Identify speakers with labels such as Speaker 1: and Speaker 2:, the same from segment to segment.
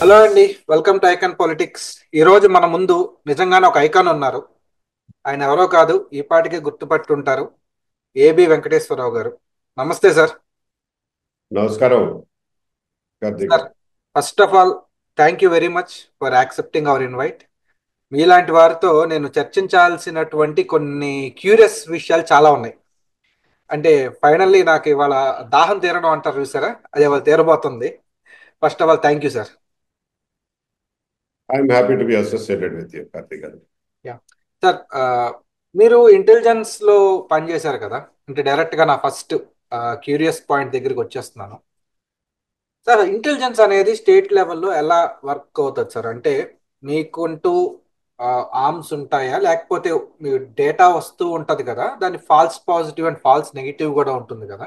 Speaker 1: Hello అండి, welcome to icon politics. ఈ రోజు మన ముందు నిజంగానే ఒక ఐకాన్ ఉన్నారు. ఆయన ఎవరో కాదు, ఈ పాటికే గుర్తుపట్టుంటారు. ఏబి వెంకటేశ్వరరావు గారు. నమస్తే సార్.
Speaker 2: నమస్కారం కార్తీక్
Speaker 1: సార్,
Speaker 2: గారు.
Speaker 1: First of all thank you very much for accepting hour invite. మీలాంటి వారితో నేను చర్చించాల్సినటువంటి కొన్ని క్యూరియస్ విషయాలు చాలా ఉన్నాయి. అంటే ఫైనల్లీ నాకు ఇవాళ దాహం తీరడం అంటారు చూసారా, అది ఇవాళ తీరబోతుంది. First of all thank you sir.
Speaker 2: I'm happy to be associated with you Karthik garu.
Speaker 1: Ya sir, మీరు ఇంటెలిజెన్స్ లో పనిచేశారు కదా. అంటే డైరెక్ట్ గా నా ఫస్ట్ క్యూరియస్ పాయింట్ దగ్గరికి వచ్చేస్తున్నాను. సార్, ఇంటెలిజెన్స్ అనేది స్టేట్ లెవెల్లో ఎలా వర్క్ అవుతుంది సార్? అంటే మీకుంటూ ఆర్మ్స్ ఉంటాయా, లేకపోతే మీ డేటా వస్తూ ఉంటది కదా, దాన్ని false positive and false negative కూడా ఉంటుంది కదా.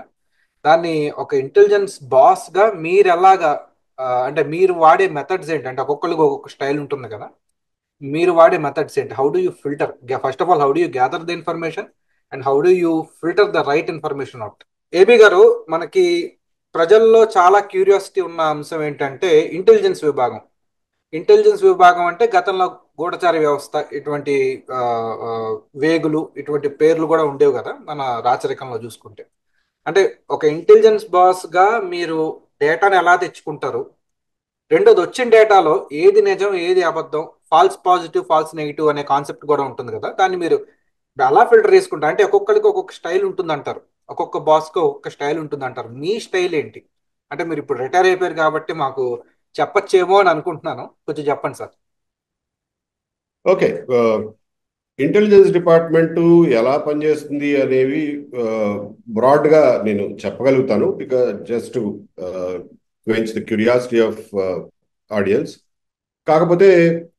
Speaker 1: దాన్ని ఒక ఇంటెలిజెన్స్ బాస్ గా మీరు ఎలాగా, అంటే మీరు వాడే మెథడ్స్ ఏంటి? అంటే ఒక్కొక్కరికి ఒక్కొక్క స్టైల్ ఉంటుంది కదా. మీరు వాడే మెథడ్స్ ఏంటి? How do you filter? First of all, how do you gather the information and how do you filter the right information out? AB గారు, మనకి ప్రజల్లో చాలా క్యూరియాసిటీ ఉన్న అంశం ఏంటంటే ఇంటెలిజెన్స్ విభాగం. ఇంటెలిజెన్స్ విభాగం అంటే గతంలో గూఢచారి వ్యవస్థ, ఇటువంటి ఆ, ఆ, వేగులు, ఇటువంటి పేర్లు కూడా ఉండేవి కదా మన రాచరికంలో చూసుకుంటే. అంటే ఒక ఇంటెలిజెన్స్ బాస్ గా మీరు డేటాను ఎలా తెచ్చుకుంటారు? రెండోది, వచ్చిన డేటాలో ఏది నిజం, ఏది అబద్ధం, ఫాల్స్ పాజిటివ్, ఫాల్స్ నెగిటివ్ అనే కాన్సెప్ట్ కూడా ఉంటుంది కదా. దాన్ని మీరు ఎలా ఫిల్టర్ చేసుకుంటారు? అంటే ఒక్కొక్కరికి ఒక్కొక్క స్టైల్ ఉంటుంది అంటారు, ఒక్కొక్క బాస్కి ఒక్కొక్క స్టైల్ ఉంటుంది అంటారు. మీ స్టైల్ ఏంటి? అంటే మీరు ఇప్పుడు రిటైర్ అయిపోయారు కాబట్టి మాకు చెప్పచ్చేమో అని అనుకుంటున్నాను. కొంచెం చెప్పండి సార్.
Speaker 2: ఓకే. ఇంటెలిజెన్స్ డిపార్ట్మెంట్ ఎలా పనిచేస్తుంది అనేవి బ్రాడ్గా నేను చెప్పగలుగుతాను, because just quench the curiosity of audience. కాకపోతే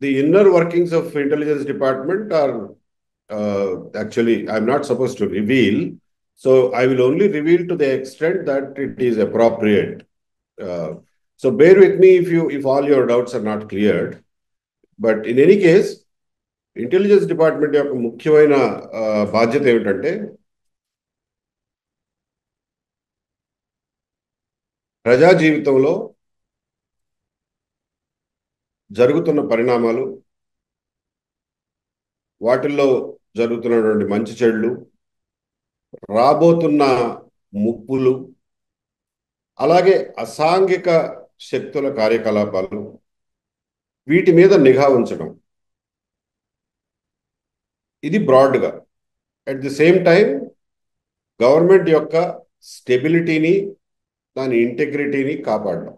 Speaker 2: the inner workings of intelligence department are actually I'm not suppose to reveal. So I will only reveal to the extent that it is appropriate. So bear with me if all your doubts are not cleared. But in any case, intelligence department యొక్క ముఖ్యమైన బాధ్యత ఏమిటంటే ప్రజా జీవితంలో జరుగుతున్న పరిణామాలు, వాటిల్లో జరుగుతున్నటువంటి మంచి చెడులు, రాబోతున్న ముప్పులు, అలాగే అసాంఘిక శక్తుల కార్యకలాపాలు, వీటి మీద నిఘా ఉంచడం. ఇది బ్రాడ్గా. At the same time government యొక్క స్టెబిలిటీని, దాని ఇంటెగ్రిటీని కాపాడడం.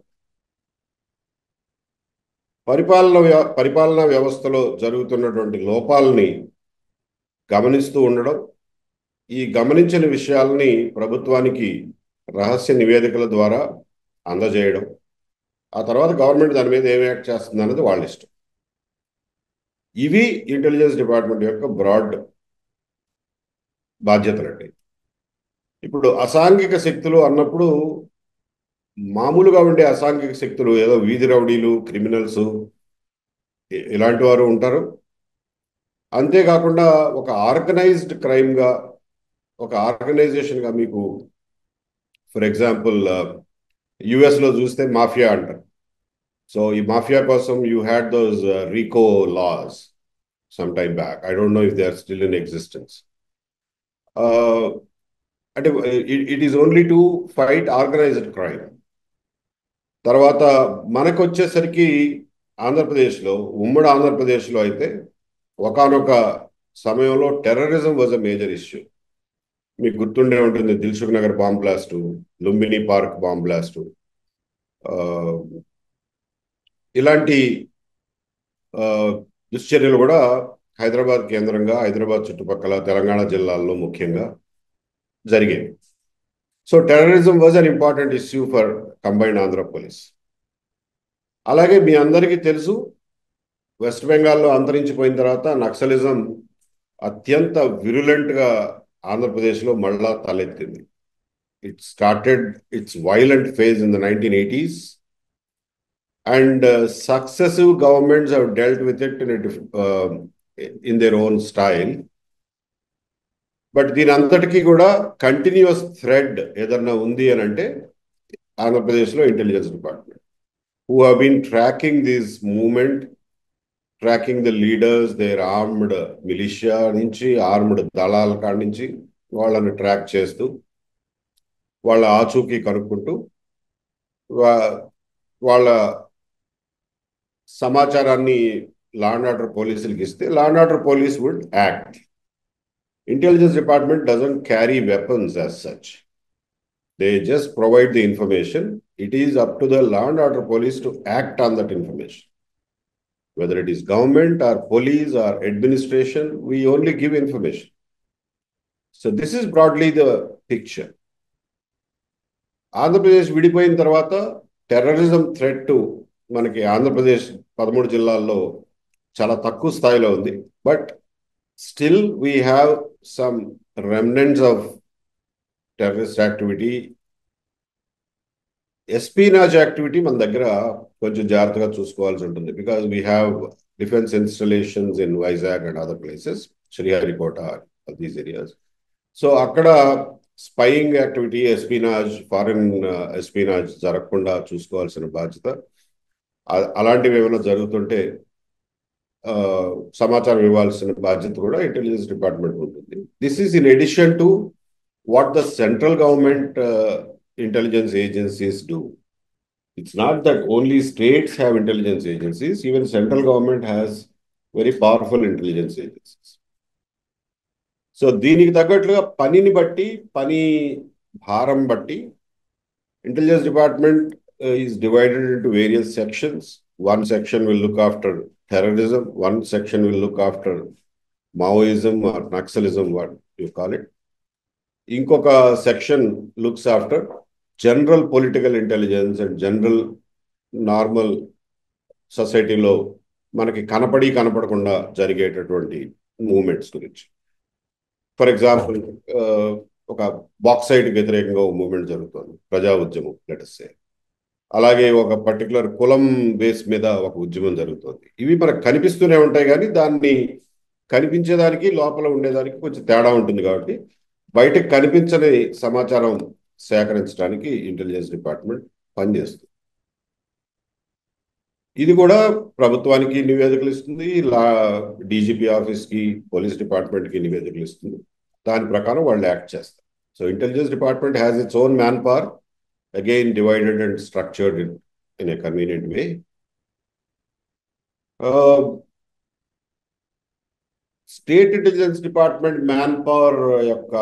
Speaker 2: పరిపాలనా వ్యవస్థలో జరుగుతున్నటువంటి లోపాలని గమనిస్తూ ఉండడం, ఈ గమనించిన విషయాలని ప్రభుత్వానికి రహస్య నివేదికల ద్వారా అందజేయడం, ఆ తర్వాత గవర్నమెంట్ దాని మీద ఏం యాక్ట్ చేస్తుంది అన్నది వాళ్ళ ఇష్టం. ఇవి ఇంటెలిజెన్స్ డిపార్ట్మెంట్ యొక్క బ్రాడ్ బాధ్యతలండి. ఇప్పుడు అసాంఘిక శక్తులు అన్నప్పుడు మామూలుగా ఉండే అసాంఘిక శక్తులు ఏదో వీధి రౌడీలు, క్రిమినల్స్, ఇలాంటి వారు ఉంటారు. అంతేకాకుండా ఒక ఆర్గనైజ్డ్ క్రైమ్గా, ఒక ఆర్గనైజేషన్గా మీకు ఫర్ ఎగ్జాంపుల్ యుఎస్లో చూస్తే మాఫియా అంటారు. సో ఈ మాఫియా కోసం you had those RICO laws some time back. I don't know if they are still in existence. అంటే it is only to fight organised crime. తర్వాత మనకు వచ్చేసరికి ఆంధ్రప్రదేశ్లో, ఉమ్మడి ఆంధ్రప్రదేశ్లో అయితే ఒకానొక సమయంలో terrorism was a major issue. మీకు గుర్తుండే ఉంటుంది Dilsukh Nagar bomb blast, Lumbini park bomb blast. ఇలాంటి దుశ్చర్యలు కూడా హైదరాబాద్ కేంద్రంగా, హైదరాబాద్ చుట్టుపక్కల తెలంగాణ జిల్లాల్లో ముఖ్యంగా జరిగేవి. So terrorism was an important issue for combined Andhra police. అలాగే మీ అందరికీ తెలుసు, వెస్ట్ బెంగాల్లో అంతరించిపోయిన తర్వాత నక్సలిజం అత్యంత విరులెంట్గా ఆంధ్రప్రదేశ్లో మళ్ళా తలెత్తింది. It started it's violent phase in the 1980s, and successive governments have dealt with it in their own style. But దీని అంతటికీ కూడా కంటిన్యూస్ థ్రెడ్ ఏదన్నా ఉంది అని అంటే ఆంధ్రప్రదేశ్లో intelligence department. who have been tracking this movement, tracking the leaders, their armed militia నుంచి armed దళాల కాడి నుంచి వాళ్ళని ట్రాక్ చేస్తూ వాళ్ళ ఆచూకీ కనుక్కుంటూ వాళ్ళ సమాచారాన్ని లా అండ్ ఆర్డర్ పోలీసులకి ఇస్తే law and order police would act. Intelligence department doesn't carry weapons as such. They just provide the information. It is up to the law and order police to act on that information. Whether it is government or police or administration, we only give information. So this is broadly the picture. Andhra Pradesh విడిపోయిన తర్వాత terrorism threat మనకి ఆంధ్రప్రదేశ్ 13 జిల్లాల్లో చాలా తక్కువ స్థాయిలో ఉంది. But still we have some remnants of terrorist activity. Espionage activity మన దగ్గర కొంచెం జాగ్రత్తగా చూసుకోవాల్సి ఉంటుంది. Because we have defence installations in Vizag and other places, Sriharikota, these areas. So అక్కడ spying activity, espionage, foreign espionage జరగకుండా చూసుకోవాల్సిన బాధ్యత. అలాంటివి ఏమైనా జరుగుతుంటే సమాచారం ఇవ్వాల్సిన బాధ్యత కూడా ఇంటెలిజెన్స్ డిపార్ట్మెంట్ ఉంటుంది. This is in addition to what the central government intelligence agencies do. It's not that only states have intelligence agencies, even central government has very powerful intelligence agencies. So దీనికి తగ్గట్లుగా పనిని బట్టి, పని భారం బట్టి intelligence department is divided into various sections. One section will look after terrorism, one section will look after Maoism or Naxalism, what you call it. ఇంకొక section looks after general political intelligence and general normal సొసైటీలో మనకి కనపడకుండా జరిగేటటువంటి movements గురించి. For example, ఒక bauxite వ్యతిరేకంగా ఒక movement జరుగుతుంది, ప్రజా ఉద్యమం లెట్స్ సే. అలాగే ఒక పర్టికులర్ కులం బేస్ మీద ఒక ఉద్యమం జరుగుతుంది. ఇవి మనకు కనిపిస్తూనే ఉంటాయి, కానీ దాన్ని కనిపించేదానికి లోపల ఉండేదానికి కొంచెం తేడా ఉంటుంది. కాబట్టి బయటకు కనిపించని సమాచారం సేకరించడానికి ఇంటెలిజెన్స్ డిపార్ట్మెంట్ పనిచేస్తుంది. ఇది కూడా ప్రభుత్వానికి నివేదికలు ఇస్తుంది, డీజీపీ ఆఫీస్కి, పోలీస్ డిపార్ట్మెంట్కి నివేదికలు ఇస్తుంది. దాని ప్రకారం వాళ్ళు యాక్ట్ చేస్తారు. So intelligence department has its own man power, again divided and structured in a convenient way. State intelligence department man power యొక్క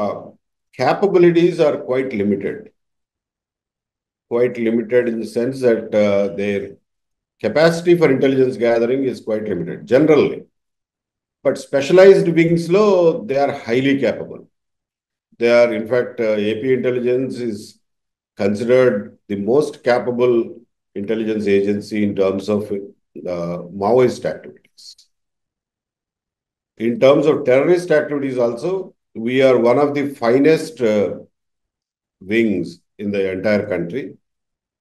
Speaker 2: capabilities are quite limited in the sense that their capacity for intelligence gathering is quite limited generally. But specialized wings lo, they are highly capable. They are, in fact, AP intelligence is considered the most capable intelligence agency in terms of Maoist activities. In terms of terrorist activities also, we are one of the finest wings in the entire country.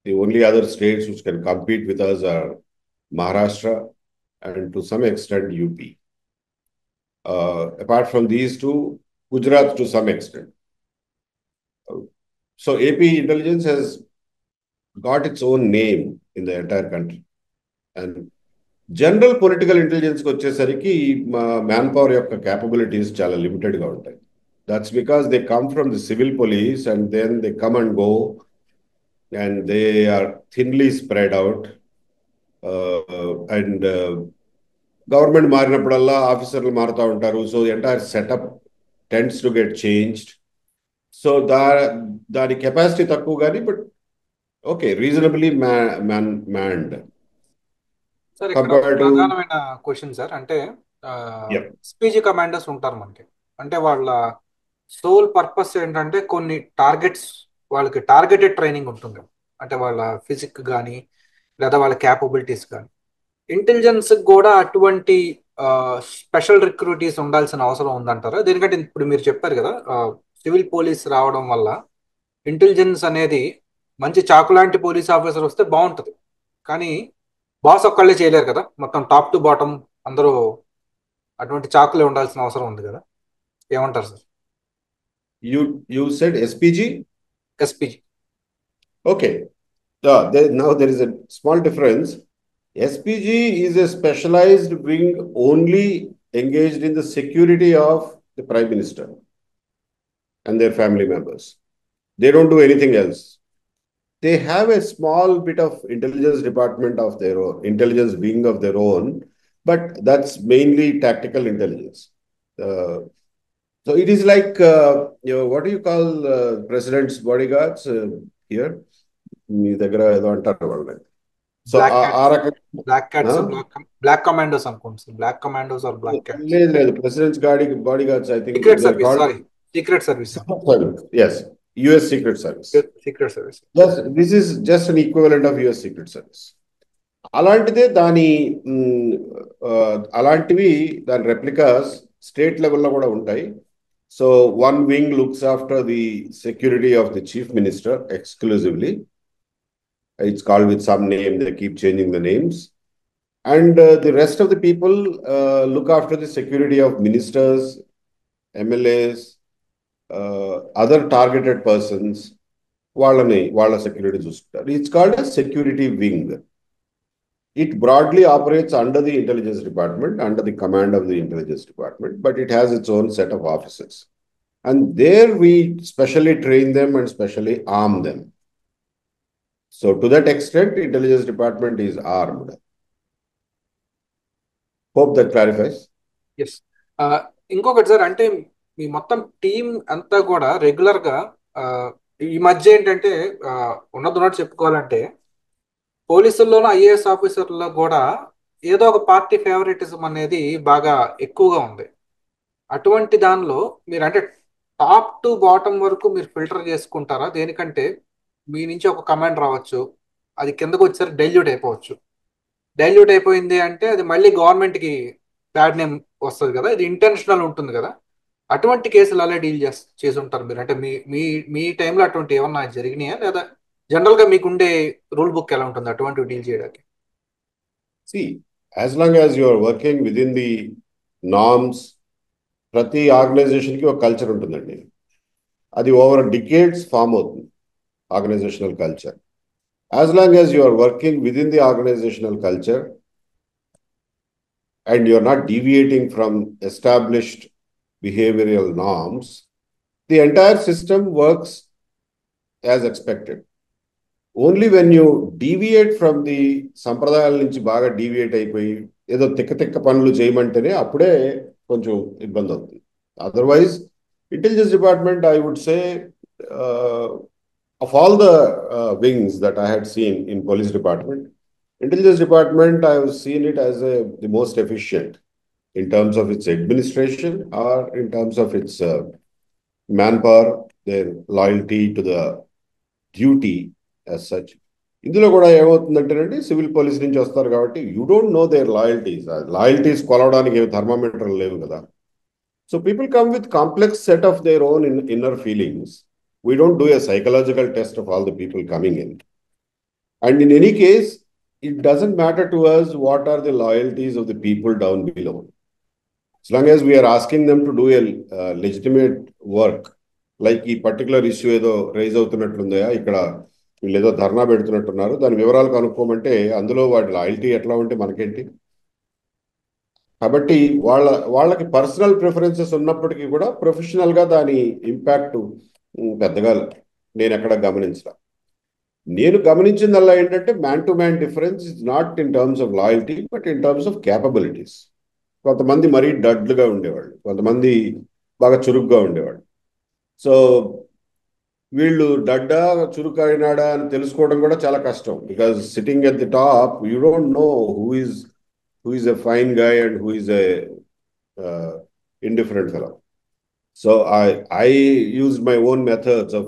Speaker 2: The only other states which can compete with us are Maharashtra and to some extent UP. Apart from these two, Gujarat to some extent. So AP intelligence has got its own name in the entire country. And general political ఇంటెలిజెన్స్కి వచ్చేసరికి manpower యొక్క capabilities చాలా లిమిటెడ్గా ఉంటాయి. That's because they come from the civil police and then they come and go and they are thinly spread out. And government మారినప్పుడల్లా ఆఫీసర్లు మారుతూ ఉంటారు. So entire setup tends to get changed. So దాని capacity తక్కువ కానీ, but okay, reasonably manned.
Speaker 1: Sir ఇక్కడ ప్రధానమైన question sir, అంటే ఎస్పీజీ కమాండర్స్ ఉంటారు మనకి, అంటే వాళ్ళ సోల్ పర్పస్ ఏంటంటే కొన్ని టార్గెట్స్, వాళ్ళకి టార్గెటెడ్ ట్రైనింగ్ ఉంటుంది. అంటే వాళ్ళ ఫిజిక్ కానీ లేదా వాళ్ళ క్యాపబిలిటీస్ కానీ. ఇంటెలిజెన్స్ కూడా అటువంటి స్పెషల్ రిక్రూటీస్ ఉండాల్సిన అవసరం ఉందంటారా? దీనికంటే ఇప్పుడు మీరు చెప్పారు కదా, సివిల్ పోలీస్ రావడం వల్ల ఇంటెలిజెన్స్ అనేది మంచి చాకులాంటి పోలీస్ ఆఫీసర్ వస్తే బాగుంటుంది, కానీ బాస్ ఒక్కళ్ళే చేయలేరు కదా, మొత్తం టాప్ టు బాటమ్ అందరూ అటువంటి చాకులే ఉండాల్సిన అవసరం ఉంది కదా, ఏమంటారు sir?
Speaker 2: You said SPG?
Speaker 1: SPG.
Speaker 2: Okay. Now there is a small difference. SPG is a specialized wing only engaged in the security of the Prime Minister and their family members. They don't do anything else. They have a small bit of intelligence department of their own, intelligence wing of their own, but that's mainly tactical intelligence. Uh, so it is like, what do you call president's bodyguards here? మీ దగ్గర ఏదో అంటారు వాళ్ళని. So
Speaker 1: black
Speaker 2: ఆ
Speaker 1: cats,
Speaker 2: రకంగా
Speaker 1: black cats, black commandos అనుకోండి sir, black commandos or black cats.
Speaker 2: లేదు లేదు presidents bodyguards I think
Speaker 1: secret
Speaker 2: they are
Speaker 1: service,
Speaker 2: called
Speaker 1: sorry, secret service,
Speaker 2: yes US secret service.
Speaker 1: Secret service.
Speaker 2: This is just an equivalent of US secret service. అలాంటిదే అలాంటివి దాని replicas state లెవెల్లో కూడా ఉంటాయి. So one wing looks after the security of the chief minister exclusively. It's called with some name, they keep changing the names. And the rest of the people look after the security of ministers, MLAs, other targeted persons. వాళ్ళ security చూసుకుంటారు. It's called a security wing. It broadly operates under the intelligence department, under the command of the intelligence department, but it has its own set of officers. And there we specially train them and specially arm them. So to that extent, intelligence department is armed. Hope that clarifies.
Speaker 1: Yes. ఇంకొకటి sir, అంటే మీ మొత్తం team అంతా కూడా regular గా ఈ మధ్య ఏంటంటే ఉన్నది చెప్పుకోవాలంటే పోలీసుల్లోనూ ఐఏఎస్ ఆఫీసర్లో కూడా ఏదో ఒక పార్టీ ఫేవరెటిజం అనేది బాగా ఎక్కువగా ఉంది. అటువంటి దానిలో మీరు అంటే టాప్ టు బాటమ్ వరకు మీరు ఫిల్టర్ చేసుకుంటారా? దేనికంటే మీ నుంచి ఒక కమాండ్ రావచ్చు, అది కిందకు వచ్చేసరికి డైల్యూట్ అయిపోవచ్చు. డైల్యూట్ అయిపోయింది అంటే అది మళ్ళీ గవర్నమెంట్కి బ్యాడ్ నేమ్ వస్తుంది కదా, ఇది ఇంటెన్షనల్ ఉంటుంది కదా. అటువంటి కేసులు అలా డీల్ చేసి ఉంటారు మీరు? అంటే మీ మీ మీ టైంలో అటువంటి ఏమన్నా జరిగినాయా, లేదా జనరల్గా మీకుండే రూల్ బుక్ ఎలా ఉంటుంది అటువంటివి డీల్ చేయడానికి?
Speaker 2: See, as long as you are working within the norms, ప్రతి ఆర్గనైజేషన్కి ఒక కల్చర్ ఉంటుందండి. అది ఓవర్ డికేడ్స్ ఫామ్ అవుతుంది, organisational culture. As long as you are working within the organizational culture and you are not deviating from established behavioral norms, the entire system works as expected. Only when you deviate from the సంప్రదాయాల నుంచి బాగా deviate అయిపోయి ఏదో తిక్క పనులు చేయమంటేనే అప్పుడే కొంచెం ఇబ్బంది అవుతుంది. Otherwise intelligence department, I would say, of all the wings that I had seen in police department, intelligence department, I have seen it as the most efficient in terms of its administration or in terms of its manpower, their loyalty to the duty as such. ఇందులో కూడా ఏమవుతుందంటేనండి, civil police నుంచి వస్తారు కాబట్టి you don't know their loyalties కొలవడానికి ఏమి థర్మామీటర్లు లేవు కదా. So people come with complex set of their own inner feelings. We don't do a psychological test of all the people coming in. And in any case, it doesn't matter to us what are the loyalties of the people down below. As long as we are asking them to do a legitimate work, like ఈ particular issue ఏదో rise అవుతున్నట్లుందా, ఇక్కడ వీళ్ళు ఏదో ధర్నా పెడుతున్నట్టున్నారు, దాని వివరాలు కనుక్కోమంటే అందులో వాటి loyalty ఎట్లా ఉంటే మనకేంటి? కాబట్టి వాళ్ళకి పర్సనల్ ప్రిఫరెన్సెస్ ఉన్నప్పటికీ కూడా ప్రొఫెషనల్గా దాని ఇంపాక్ట్ పెద్దగా నేను ఎక్కడ గమనించలా. నేను గమనించిందల్లా ఏంటంటే man to man difference is not in terms of loyalty but in terms of capabilities. కొంతమంది మరీ డడ్లుగా ఉండేవాళ్ళు, కొంతమంది బాగా చురుగ్గా ఉండేవాళ్ళు. సో వీళ్ళు డడ్డా చురుకైనాడా అని తెలుసుకోవడం కూడా చాలా కష్టం. Because sitting at the top you don't know who is a fine guy and who is a indifferent fellow. So I used my own methods of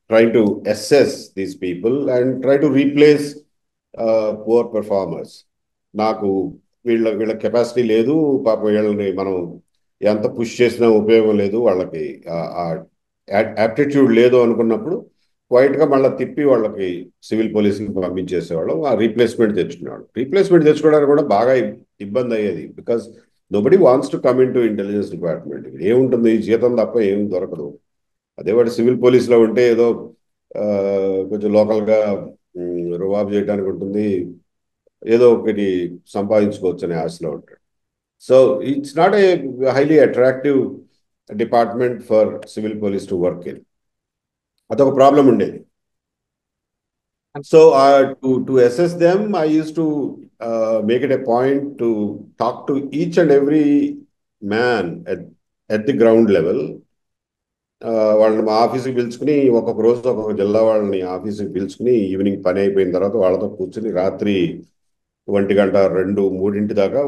Speaker 2: trying to assess these people and try to replace poor performers. నాకు వీళ్ళ capacity లేదు, పాపం వీళ్ళని మనం ఎంత push చేసినా ఉపయోగం లేదు, వాళ్ళకి యాప్టిట్యూడ్ లేదు అనుకున్నప్పుడు క్వైట్గా మళ్ళీ తిప్పి వాళ్ళకి సివిల్ పోలీసింగ్ పంపించేసేవాళ్ళం. ఆ రీప్లేస్మెంట్ తెచ్చుకునేవాళ్ళం. రీప్లేస్మెంట్ తెచ్చుకోవడానికి కూడా బాగా ఇబ్బంది అయ్యేది. Because nobody wants to come in to intelligence department. ఏముంటుంది, జీతం తప్ప ఏమి దొరకదు. అదే వాడు సివిల్ పోలీస్లో ఉంటే ఏదో కొంచెం లోకల్గా రుబాబ్ చేయడానికి ఉంటుంది, ఏదో ఒకటి సంపాదించుకోవచ్చు అనే ఆశలో ఉంటాడు. So it's not a highly attractive department for civil police to work in. అదొక ప్రాబ్లం ఉండేది. So to assess them, I used to make it a point to talk to each and every man at the ground level. వాళ్ళని మా ఆఫీస్కి పిలుచుకుని ఒక్కొక్క రోజు ఒక్కొక్క జిల్లా వాళ్ళని ఆఫీస్కి పిలుచుకుని ఈవినింగ్ పని అయిపోయిన తర్వాత వాళ్ళతో కూర్చుని రాత్రి 1 గంట 2, 3 దాకా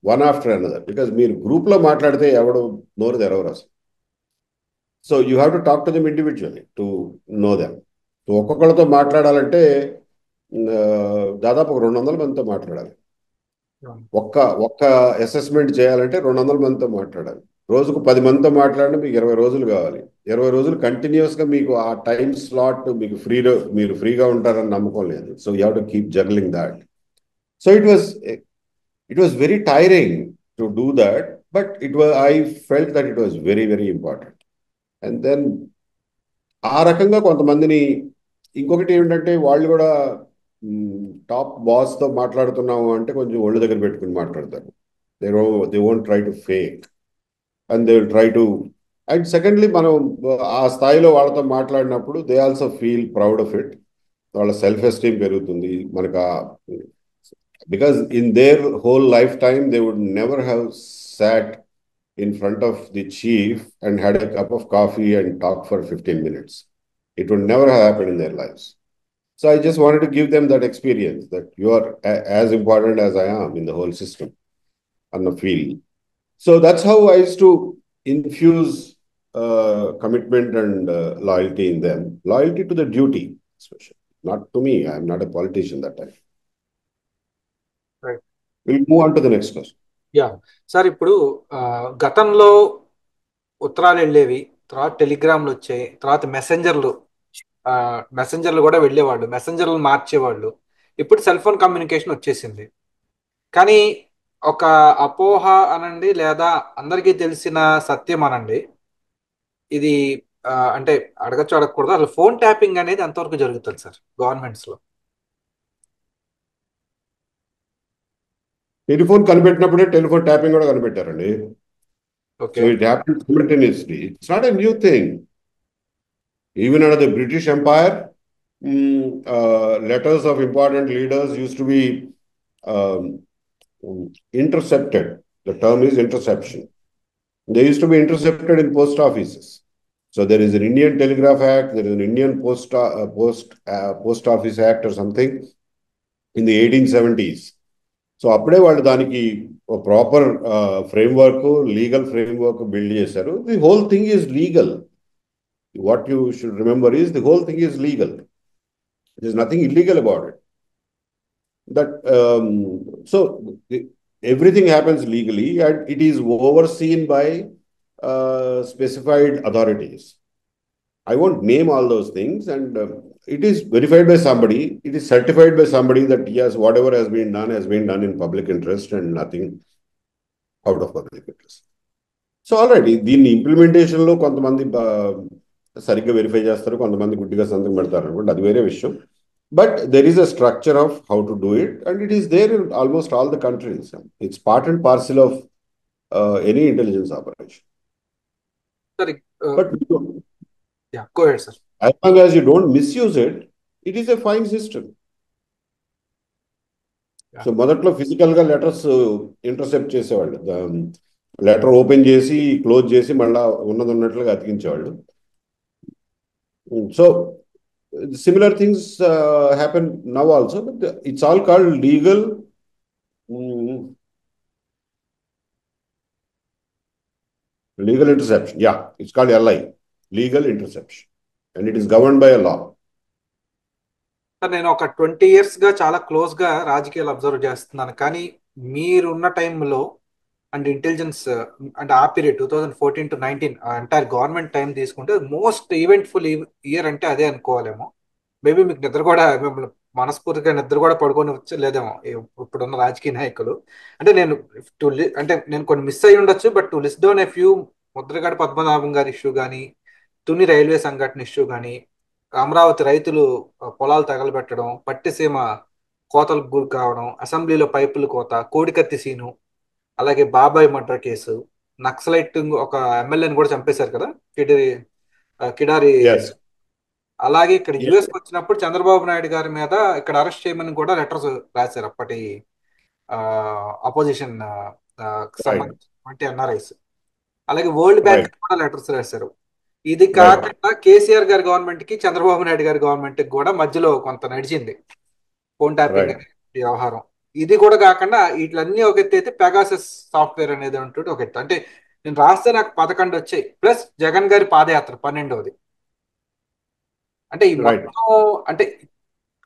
Speaker 2: వన్ ఆఫ్టర్ అనదర్. బికాజ్ మీరు గ్రూప్లో మాట్లాడితే ఎవడు నోరు తెరవరు అసలు. So you have to talk to them individually to know them. ఒక్కొక్కరితో మాట్లాడాలంటే ఆ, దాదాపు ఒక 200 మందితో మాట్లాడాలి. ఒక్క ఒక్క అసెస్మెంట్ చేయాలంటే 200 మందితో మాట్లాడాలి. రోజుకు 10 మందితో మాట్లాడినా మీకు 20 రోజులు కావాలి. 20 రోజులు కంటిన్యూస్గా మీకు ఆ టైం స్లాట్ మీకు మీరు ఫ్రీగా ఉంటారని నమ్మకం లేదు. So you have to keep juggling that. So it was very tiring to do that, but I felt that it was very very important. And then ఆ రకంగా కొంతమందిని, ఇంకొకటి ఏమిటంటే వాళ్ళు కూడా టాప్ బాస్తో మాట్లాడుతున్నాము అంటే కొంచెం ఒళ్ళు దగ్గర పెట్టుకుని మాట్లాడతారు. They won't try to fake and they will try to. And secondly, మనం ఆ స్థాయిలో వాళ్ళతో మాట్లాడినప్పుడు they also feel proud of it. వాళ్ళ సెల్ఫ్ ఎస్టీమ్ పెరుగుతుంది మనకు. Because in their whole life time they would never have sat in front of the chief and had a cup of coffee and talked for 15 minutes. It would never have happened in their lives. So I just wanted to give them that experience that you are as important as I am in the whole system on the field. So that's how I used to infuse commitment and loyalty in them. Loyalty to the duty, especially. Not to me. I'm not a politician that time.
Speaker 1: Right.
Speaker 2: We'll move on to the next question.
Speaker 1: Yeah sir, ఇప్పుడు గతంలో ఉత్తరాలు వెళ్ళేవి, తర్వాత టెలిగ్రామ్లు వచ్చాయి, తర్వాత మెసెంజర్లు కూడా వెళ్ళేవాళ్ళు, మెసెంజర్లు మార్చేవాళ్ళు. ఇప్పుడు cell phone communication వచ్చేసింది. కానీ ఒక అపోహ అనండి, లేదా అందరికీ తెలిసిన సత్యం అనండి, ఇది అంటే అడగచ్చు అడగకూడదు, అసలు ఫోన్ ట్యాపింగ్ అనేది ఎంతవరకు జరుగుతుంది సార్ గవర్నమెంట్స్ లో?
Speaker 2: టెలిఫోన్ కనిపెట్టినప్పుడే టెలిఫోన్ ట్యాపింగ్ కూడా కనిపెట్టారండి.
Speaker 1: Okay.
Speaker 2: So it happened simultaneously. It's not a new thing. Even under the British Empire, letters of important leaders used to be um, intercepted. The term is interception. They used to be intercepted in post offices. So there is an Indian Telegraph Act, there is an Indian Post Office Act or something in the 1870s. సో అప్పుడే వాళ్ళు దానికి ఒక proper framework, legal framework build చేశారు. The whole thing is legal. What you should remember is the whole thing is legal. There is nothing illegal about it. That so everything happens legally and it is overseen by specified authorities. I won't name all those things, and it is verified by somebody. It is certified by somebody that yes, whatever has been done in public interest and nothing out of public interest. So already దీన్ని ఇంప్లిమెంటేషన్లో కొంతమంది సరిగ్గా verify చేస్తారు, కొంతమంది గుడ్డిగా సంతకం పెడతారు అనుకోండి, అది వేరే విషయం. But there is a structure of how to do it and it is there in almost all the countries. It's part and parcel of any intelligence operation.
Speaker 1: Sir,
Speaker 2: but
Speaker 1: yeah go ahead sir.
Speaker 2: as long as you don't misuse it, it is a fine system.
Speaker 1: Yeah.
Speaker 2: So మొదట్లో ఫిజికల్గా letters intercept చేసేవాళ్ళు. Letter open చేసి close చేసి మళ్ళీ ఉన్నది ఉన్నట్లుగా అతికించేవాళ్ళు. So similar things happen now also, but it's all called legal interception. Yeah, it's called LI, legal interception, and it is governed by a law.
Speaker 1: Sir, నేను ఒక 20 years గా చాలా క్లోజ్ గా రాజకీయాలు అబ్జర్వ్ చేస్తున్నాను. కానీ మీరున్న టైంలో అండ్ ఇంటెలిజెన్స్ అంటే ఆ period 2014 to 19 entire government time తీసుకుంటే మోస్ట్ ఈవెంట్ఫుల్ ఇయర్ అంటే అదే అనుకోవాలేమో. మేబీ మీకు నిద్ర కూడా, మిమ్మల్ని మనస్ఫూర్తిగా నిద్ర కూడా పడుకొని లేదేమో ఇప్పుడున్న రాజకీయ నాయకులు. అంటే నేను కొన్ని మిస్ అయ్యి ఉండొచ్చు, but to list down a few: Mudragada Padmanabham గారి ఇష్యూ కానీ, తుని రైల్వే సంఘటన ఇష్యూ కానీ, అమరావతి రైతులు పొలాలు తగలబెట్టడం, పట్టిసీమ కోతలకు గురి కావడం, అసెంబ్లీలో పైపులు కోత, కోడికత్తి సీను, అలాగే బాబాయ్ మర్డర్ కేసు, నక్సలైట్ ఒక ఎమ్మెల్యేని కూడా చంపేశారు కదా, కిడిరి కిడారి.
Speaker 2: ఎస్.
Speaker 1: అలాగే ఇక్కడ యుఎస్కి వచ్చినప్పుడు చంద్రబాబు నాయుడు గారి మీద ఇక్కడ అరెస్ట్ చేయమని కూడా లెటర్స్ రాశారు అప్పటి అపోజిషన్
Speaker 2: రైట్.
Speaker 1: సంబంధించినటువంటి ఎన్ఆర్ఐస్. అలాగే వరల్డ్ బ్యాంక్
Speaker 2: రైట్.
Speaker 1: కూడా లెటర్స్ రాశారు. ఇది
Speaker 2: రైట్.
Speaker 1: కాకుండా కేసీఆర్ గారి గవర్నమెంట్ కి చంద్రబాబు నాయుడు గారి గవర్నమెంట్ కి కూడా మధ్యలో కొంత నడిచింది ఫోన్ ట్యాపింగ్
Speaker 2: రైట్.
Speaker 1: అనే వ్యవహారం. ఇది కూడా కాకుండా వీటిలన్నీ ఒక ఎత్తు అయితే పెగాసస్ సాఫ్ట్వేర్ అనేది ఉంటుంది ఒక ఎత్తు. అంటే నేను రాస్తే నాకు 11 వచ్చాయి, ప్లస్ జగన్ గారి పాదయాత్ర 12వది. అంటే ఈ
Speaker 2: రైట్.
Speaker 1: మొత్తం అంటే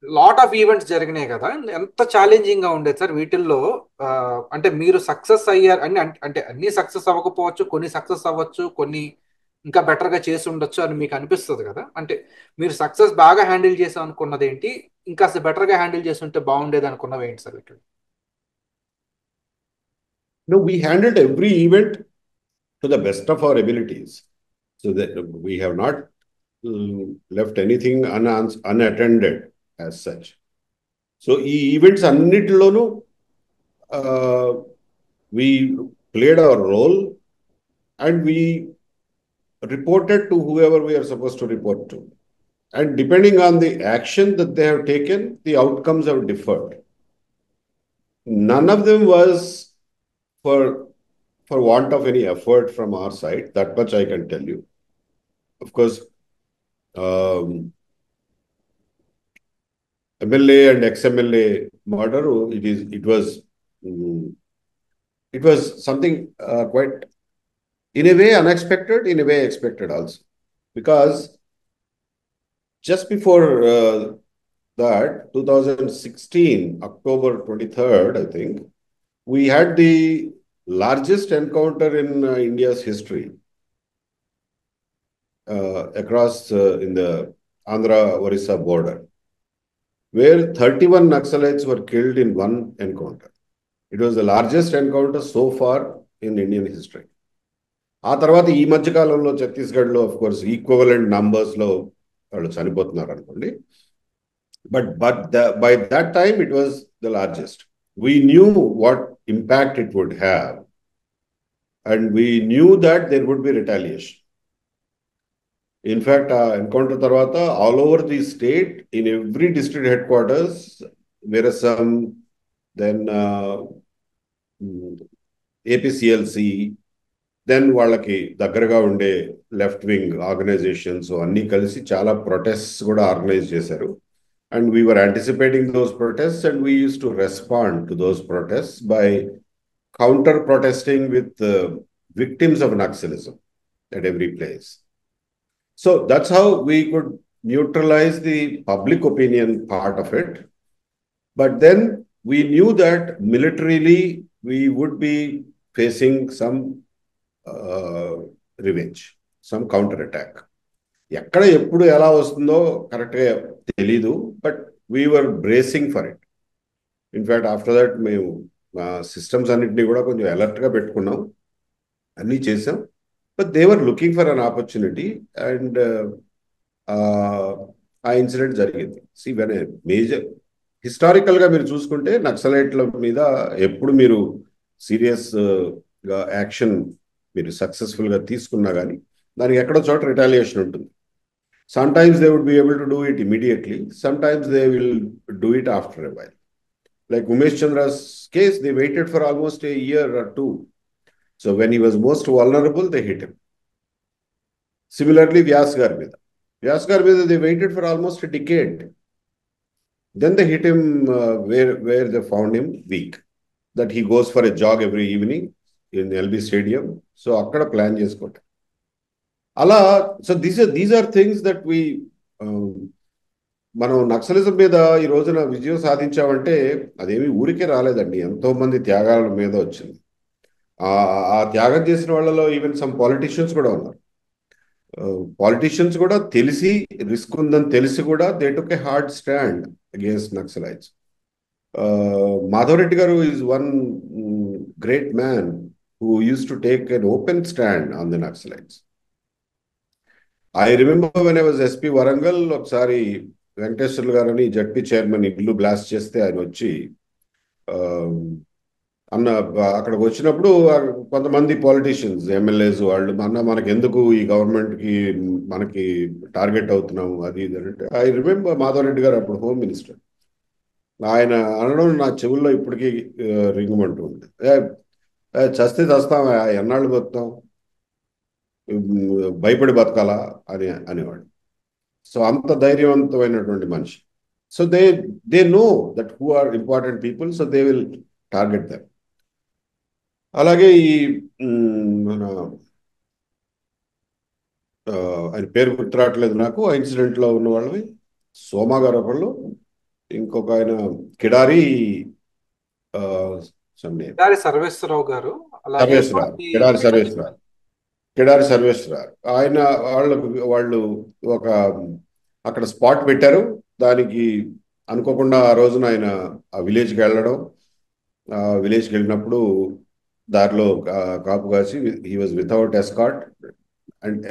Speaker 1: లాట్ ఆఫ్ ఈవెంట్స్ జరిగినాయి కదా, ఎంత ఛాలెంజింగ్ గా ఉండేది సార్ వీటిల్లో. ఆ, అంటే మీరు సక్సెస్ అయ్యారు అని అంటే అన్ని సక్సెస్ అవ్వకపోవచ్చు, కొన్ని సక్సెస్ అవ్వచ్చు, కొన్ని ఇంకా బెటర్ గా చేసి ఉండొచ్చు అని మీకు అనిపిస్తుంది కదా. అంటే మీరు సక్సెస్ బాగా హ్యాండిల్ చేసాం అనుకున్నది ఏంటి, ఇంకా బెటర్ గా హ్యాండిల్ చేసి ఉంటే బాగుండేది అనుకున్నవి ఏంటి సార్ వీటిలో?
Speaker 2: No, we handled every event to the best of our abilities. So that we have not left anything unattended as such. So ఈ ఈవెంట్స్ అన్నిటిలోనూ we played our role and we reported to whoever we are supposed to report to. And depending on the action that they have taken, the outcomes have differed. None of them was for want of any effort from our side. That much I can tell you. Of course, MLA and ex-MLA murder, it was something quite, in a way, unexpected, in a way expected also. Because just before that, 2016, October 23rd, I think, we had the largest encounter in India's history across in the Andhra-Orissa border, where 31 Naxalites were killed in one encounter. It was the largest encounter so far in Indian history. ఆ తర్వాత ఈ మధ్య కాలంలో ఛత్తీస్గఢ్లో of course equivalent నంబర్స్లో వాళ్ళు చనిపోతున్నారు అనుకోండి. But by that time it was the largest. We knew what impact it would have and we knew that there would be retaliation. In fact ఆ ఎన్కౌంటర్ తర్వాత all over the state in every district headquarters where some then ఏపీసీఎల్సి, then వాళ్ళకి దగ్గరగా ఉండే left wing organisations అన్నీ కలిసి చాలా protests కూడా ఆర్గనైజ్ చేశారు. And we were anticipating those protests and we use to respond to those protests by counter protesting with victims of Naxalism at every place. So that's how we could neutralize the public opinion part of it. But then we knew that militarily we would be facing some revenge, some counter-attack. ఎక్కడ ఎప్పుడు ఎలా వస్తుందో కరెక్ట్గా తెలీదు, but we're bracing for it. In fact after that మేము systems అన్నింటినీ కూడా కొంచెం అలర్ట్గా పెట్టుకున్నాం, అన్నీ చేసాం. But they were looking for an opportunity and ఆ ఇన్సిడెంట్ జరిగింది. సి వెన్ ఏ మేజర్ హిస్టారికల్గా మీరు చూసుకుంటే నక్సలైట్ల మీద ఎప్పుడు మీరు సీరియస్గా యాక్షన్ మీరు సక్సెస్ఫుల్గా తీసుకున్నా కానీ దానికి ఎక్కడో చోట రిటాలియేషన్ ఉంటుంది. Sometimes they would be able to do it immediately. Sometimes they will do it after a while. Like Umesh Chandra's case, they waited for almost a year or two. So when he was most vulnerable, they hit him. Similarly, Vyas Garmida, they waited for almost a decade. Then they hit him where they found him weak. That he goes for a jog every evening in LB Stadium. So akkada plan chesukote. అలా so these are things that we మనం నక్సలిజం మీద ఈ రోజున విజయం సాధించామంటే అదేమి ఊరికే రాలేదండి, ఎంతో మంది త్యాగాల మీద వచ్చింది. ఆ త్యాగం చేసిన వాళ్ళలో ఈవెన్ సమ్ పాలిటీషియన్స్ కూడా ఉన్నారు. పాలిటీషియన్స్ కూడా తెలిసి రిస్క్ ఉందని తెలిసి కూడా they took a hard stand against naxalites. Madhava Reddy గారు is one great man who uses to take an open stand on the naxalites. I remember when I was SP Warangal, ఒకసారి వెంకటేశ్వర్లు గారని జడ్పీ చైర్మన్ ఇల్లు blast చేస్తే ఆయన వచ్చి ఆ, అన్న అక్కడికి వచ్చినప్పుడు కొంతమంది పాలిటీషియన్స్ ఎమ్మెల్యేస్ వాళ్ళు అన్న మనకి ఎందుకు ఈ గవర్నమెంట్కి మనకి టార్గెట్ అవుతున్నాము అది ఇది అంటే, ఐ రిమెంబర్ మాధవరెడ్డి గారు అప్పుడు హోమ్ మినిస్టర్, ఆయన అనడం నా చెవుల్లో ఇప్పటికీ రింగమంటూ ఉంది. చస్తే చస్తాం, ఎన్నాళ్ళు బతుకుతాం, భయపడి బతకాలా అని అనేవాడు. సో అంత ధైర్యవంతమైనటువంటి మనిషి. So they know that who are important people, so they will target them. అలాగే ఈ మన ఆయన పేరు గుర్తు రావట్లేదు నాకు, ఆ ఇన్సిడెంట్లో ఉన్న వాళ్ళవి సోమా గారు ఒకళ్ళు, ఇంకొక ఆయన కిడారి సండే
Speaker 1: దారి సర్వేశ్వరరావు గారు, అలాగే
Speaker 2: సర్వేశ్వరరావు, కిడారి సర్వేశ్వరరావు, కిడారి సర్వేశ్వరరావు ఆయన వాళ్ళు ఒక అక్కడ స్పాట్ పెట్టారు. దానికి అనుకోకుండా ఆ రోజున ఆయన ఆ విలేజ్కి వెళ్ళడం, ఆ విలేజ్కి వెళ్ళినప్పుడు దారిలో కాపు కాసి he was without escort. And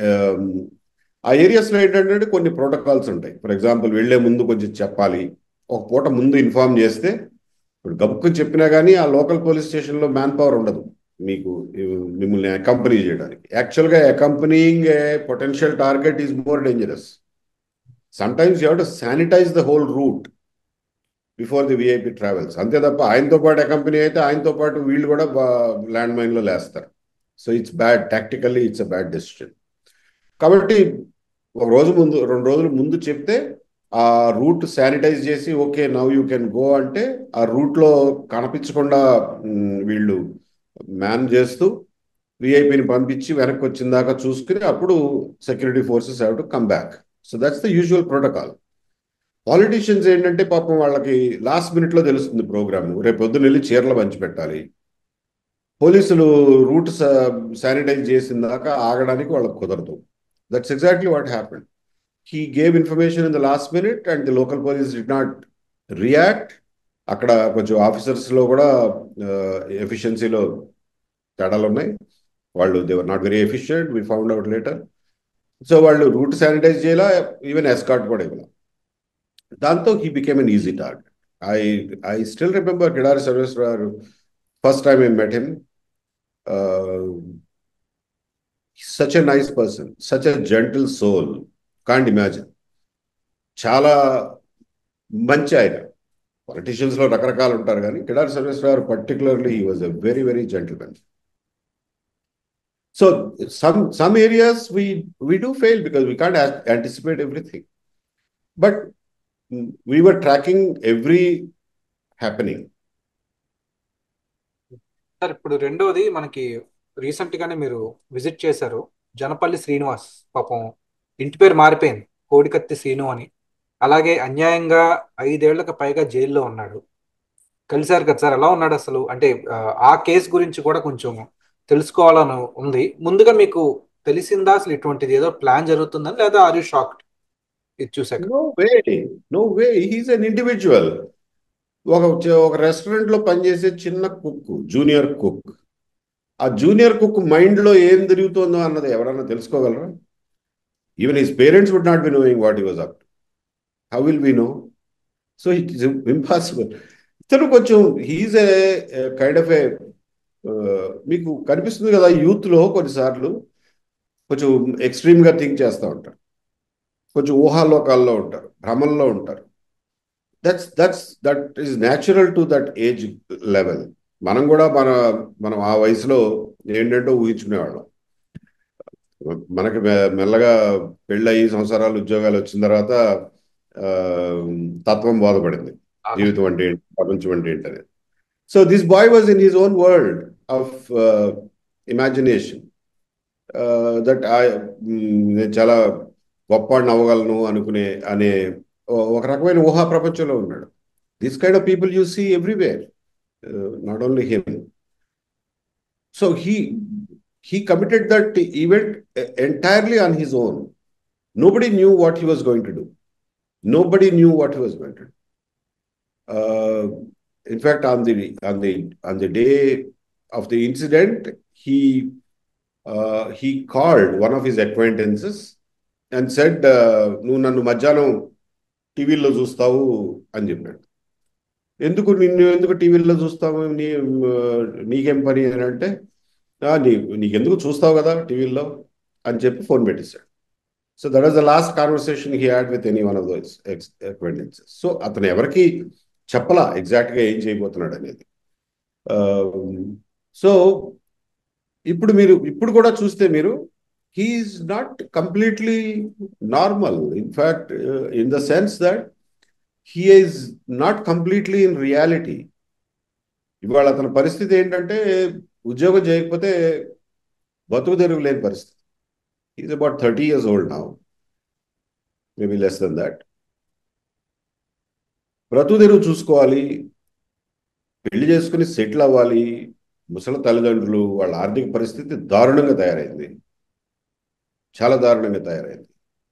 Speaker 2: ఆ ఏరియాస్లో ఏంటంటే కొన్ని ప్రోటోకాల్స్ ఉంటాయి. ఫర్ ఎగ్జాంపుల్ వెళ్లే ముందు కొంచెం చెప్పాలి, ఒక పూట ముందు ఇన్ఫార్మ్ చేస్తే, ఇప్పుడు గబుక్కుని చెప్పినా కానీ ఆ లోకల్ పోలీస్ స్టేషన్లో మ్యాన్ పవర్ ఉండదు మీకు మిమ్మల్ని అకంపెనీ చేయడానికి. యాక్చువల్గా accompanying a potential target is more dangerous. Sometimes you have to sanitise the whole route before the VIP travels. అంతే తప్ప ఆయనతో పాటు కంపెనీ అయితే ఆయనతో పాటు వీళ్ళు కూడా ల్యాండ్ మైన్లో లేస్తారు. So it's bad, tactically it's a bad decision. కాబట్టి ఒక రోజు ముందు 2 రోజులు ముందు చెప్తే ఆ రూట్ శానిటైజ్ చేసి okay now you can go అంటే, ఆ రూట్లో కనిపించకుండా వీళ్ళు మ్యాన్ చేస్తూ విఐపిని పంపించి వెనక్కి వచ్చిన దాకా చూసుకుని అప్పుడు security forces have to come back. So that's the usual protocol. Politicians ఏంటంటే పాపం వాళ్ళకి లాస్ట్ మినిట్లో తెలుస్తుంది ప్రోగ్రామ్, రేపు పొద్దున్న వెళ్ళి చీరలు పంచి పెట్టాలి. పోలీసులు రూట్ శానిటైజ్ చేసిన దాకా ఆగడానికి వాళ్ళకి కుదరదు. That's exactly what happened. He gave information in the last minute and the local police did not react. అక్కడ కొంచెం ఆఫీసర్స్లో కూడా ఎఫిషియన్సీలో తేడాలు ఉన్నాయి. వాళ్ళు they were not very efficient, we found out later. So వాళ్ళు రూట్ శానిటైజ్ చేయాల, ఈవెన్ ఎస్కార్ట్ కూడా ఇవ్వాలి. దాంతో he became an easy target. I still remember Kidari Sarveswara Rao, first time I met him. Such a nice person, such a gentle soul, can't imagine. చాలా మంచి ఆయన. పొలిటీషియన్స్లో రకరకాలు ఉంటారు కానీ Kidari Sarveswararao particularly he was a very very gentlemen. So some areas we do fail because we can't anticipate everything. But we were tracking every happening.
Speaker 1: Sir ఇప్పుడు రెండోది మనకి రీసెంట్ గానే మీరు విజిట్ చేశారు జనపల్లి శ్రీనివాస్, పాపం ఇంటి పేరు మారిపోయింది, కోడికత్తి శ్రీను అని. అలాగే అన్యాయంగా 5 ఏళ్లకు పైగా జైల్లో ఉన్నాడు. కలిశారు కదా సార్, ఎలా ఉన్నాడు అసలు? అంటే ఆ కేసు గురించి కూడా కొంచెం తెలుసుకోవాలని ఉంది. ముందుగా మీకు తెలిసిందా అసలు ఇటువంటిది ఏదో ప్లాన్ జరుగుతుందని, లేదా ఆర్ యూ షాక్డ్ ఇది చూసాక?
Speaker 2: No way, he's an individual. ఒక రెస్టారెంట్లో పనిచేసే చిన్న కుక్, జూనియర్ కుక్. ఆ జూనియర్ కుక్ మైండ్లో ఏం తిరుగుతుందో అన్నది ఎవరన్నా తెలుసుకోగలరా? Even his parents would not be knowing what he was up to. How will we know? So it is impossible. ఇతను కొంచెం he is a kind of a, మీకు కనిపిస్తుంది కదా యూత్లో కొన్నిసార్లు కొంచెం ఎక్స్ట్రీమ్గా థింక్ చేస్తూ ఉంటారు, కొంచెం ఊహాలోకాల్లో ఉంటారు, భ్రమంలో ఉంటారు. That is natural to that age level. మనం కూడా మనం ఆ వయసులో ఏంటంటో ఊహించుకునేవాళ్ళం. మనకి మెల్లగా పెళ్ళయి సంవత్సరాలు ఉద్యోగాలు వచ్చిన తర్వాత తత్వం బోధపడింది, జీవితం అంటే ఏంటి, ప్రపంచం అంటే ఏంటని. So this boy was in his own world of imagination. That నేను చాలా గొప్పవాడిని అవ్వగలను అనే ఒక రకమైన ఊహా ప్రపంచంలో ఉన్నాడు. This kind of people you see everywhere, not only him. So he committed that event entirely on his own. Nobody knew what he was going to do. Nobody knew what he was going to do. In fact, on the day of the incident, he called one of his acquaintances and said, నువ్వు నన్ను మధ్యాహ్నం టీవీలో చూస్తావు అని చెప్పాడు. ఎందుకు టీవీలో చూస్తావు, నీకేం పని అని అంటే, నీకెందుకు చూస్తావు కదా టీవీలో అని చెప్పి ఫోన్ పెట్టేశాడు. So that was the last conversation he had with any one of those acquaintances. So అతను ఎవరికి చెప్పలా ఎగ్జాక్ట్గా ఏం చేయబోతున్నాడు అనేది. సో ఇప్పుడు కూడా చూస్తే మీరు, he's not completely normal. In fact in the sense that he is not completely in reality. ఇవాళ అతని పరిస్థితి ఏంటంటే, ఉద్యోగం చేయకపోతే బతుకు తెరువు లేని పరిస్థితి. Is about 30 years old now, maybe less than that. బ్రతుకు తెరువు చూసుకోవాలి, పెళ్లి చేసుకుని సెటిల్ అవ్వాలి. ముసలి తల్లిదండ్రులు, వాళ్ళ ఆర్థిక పరిస్థితి దారుణంగా తయారైంది, చాలా దారుణంగా తయారైంది.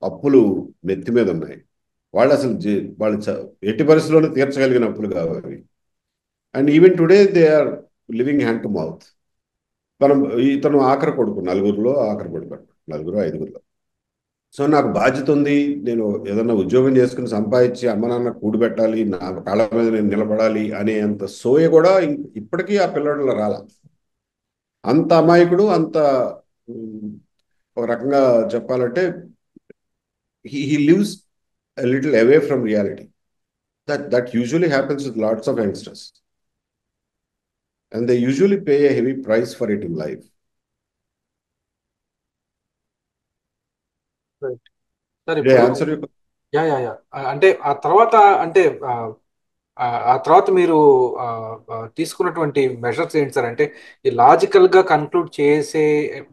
Speaker 2: అప్పులు నెత్తి మీద ఉన్నాయి. వాళ్ళు అసలు వాళ్ళు ఎట్టి పరిస్థితుల్లోనే తీర్చగలిగిన అప్పులు కావాలి. And even today they are living hand to mouth. ఇతను ఆఖరి కొడుకు, నలుగురిలో ఆఖరి కొడుకు, నలుగురు ఐదుగురిలో. సో నాకు బాధ్యత ఉంది, నేను ఏదన్నా ఉద్యోగం చేసుకుని సంపాదించి అమ్మ నాన్న కూడిపెట్టాలి, నా కాళ్ళ మీద నేను నిలబడాలి అనే అంత సోయ కూడా ఇప్పటికీ ఆ పిల్లడిలో రాల. అంత అమాయకుడు, అంత ఒక రకంగా చెప్పాలంటే he lives a little away from reality. That usually happens with lots of youngsters, and they usually pay a heavy price for it in life.
Speaker 1: Sir
Speaker 2: Did I
Speaker 1: ఇప్పుడు
Speaker 2: answer your question?
Speaker 1: యా అంటే ఆ తర్వాత అంటే ఆ తర్వాత మీరు తీసుకున్నటువంటి measures ఏంటి సార్? అంటే ఈ లాజికల్ గా కన్క్లూడ్ చేసే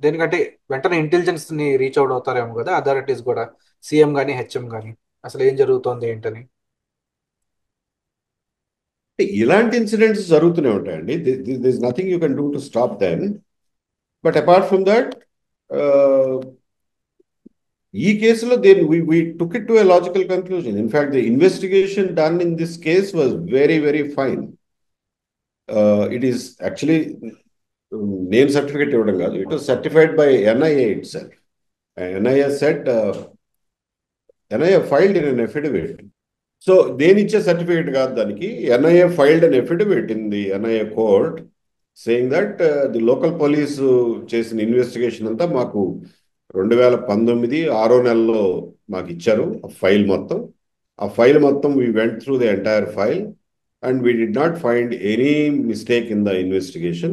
Speaker 1: దేనికంటే వెంటనే ఇంటెలిజెన్స్ ని రీచ్ అవుట్ అవుతారేమో కదా అథారిటీస్ కూడా, సీఎం కానీ హెచ్ఎం కానీ, అసలు ఏం జరుగుతోంది ఏంటని.
Speaker 2: ఇలాంటి ఇన్సిడెంట్స్ జరుగుతూనే ఉంటాయండి. This nothing you can do to stop then. But apart from that, ఈ కేసులో we took it to a logical conclusion. In fact, the investigation done in this case was very, very fine. It is actually name certificate ఇవ్వడం కాదు, it was certified by NIA itself. NIA said, NIA filed in an affidavit. So దేనిచ్చే certificate కాదు దానికి. NIA filed an affidavit in the NIA court saying that the local police చేసిన investigation అంతా మాకు 2019 6వ నెలలో మాకు ఇచ్చారు ఆ ఫైల్ మొత్తం. ఆ ఫైల్ మొత్తం we went through the entire file and we did not find any mistake in the investigation,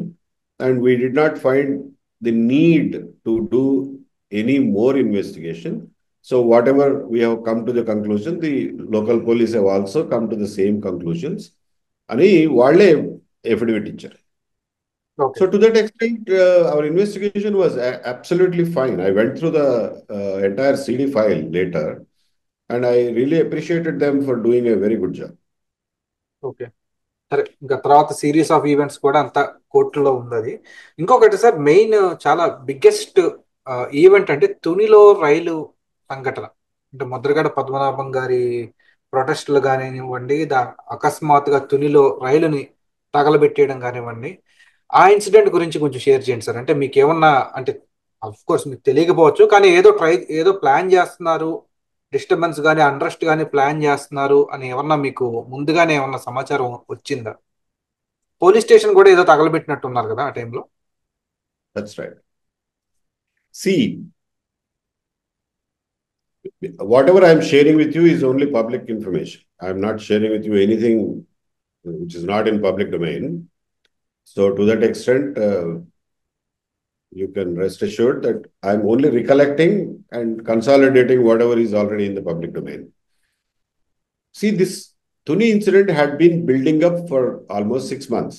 Speaker 2: and we did not find the need to do any more investigation. So whatever we have come to the conclusion, the local police have also come to the same conclusions అని వాళ్ళే affidavit ఇచ్చారు.
Speaker 1: Okay.
Speaker 2: So to that extent, our investigation was absolutely fine. I went through the entire CD file later, and I really appreciated them for doing a very good job.
Speaker 1: Okay, సరే. ఇంకా తర్వాత series of events కూడా అంతా కోర్టులో ఉంది. అది ఇంకొకటి sir, main చాలా బిగ్గెస్ట్ ఈవెంట్ అంటే తునిలో రైలు సంఘటన. అంటే ముద్రగడ పద్మనాభం గారి ప్రొటెస్టులు కానివ్వండి, అకస్మాత్తుగా తునిలో రైలుని తగలబెట్టేయడం కానివ్వండి, ఆ ఇన్సిడెంట్ గురించి కొంచెం షేర్ చేయండి సార్. అంటే మీకు ఏమన్నా, అంటే అఫ్ కోర్స్ మీకు తెలియకపోవచ్చు, కానీ ఏదో ప్లాన్ చేస్తున్నారు, డిస్టర్బెన్స్ కానీ అన్రెస్ట్ కానీ ప్లాన్ చేస్తున్నారు అని ఏమన్నా మీకు ముందుగానే ఏమన్నా సమాచారం వచ్చిందా? పోలీస్ స్టేషన్ కూడా ఏదో తగలబెట్టినట్టున్నారు కదా ఆ టైంలో.
Speaker 2: That's right. See, whatever I'm sharing with you is only public information. I'm not sharing with you anything which is not in public domain. So to that extent, you can rest assured that I'm only recollecting and consolidating whatever is already in the public domain. See, this Tuni incident had been building up for almost 6 months.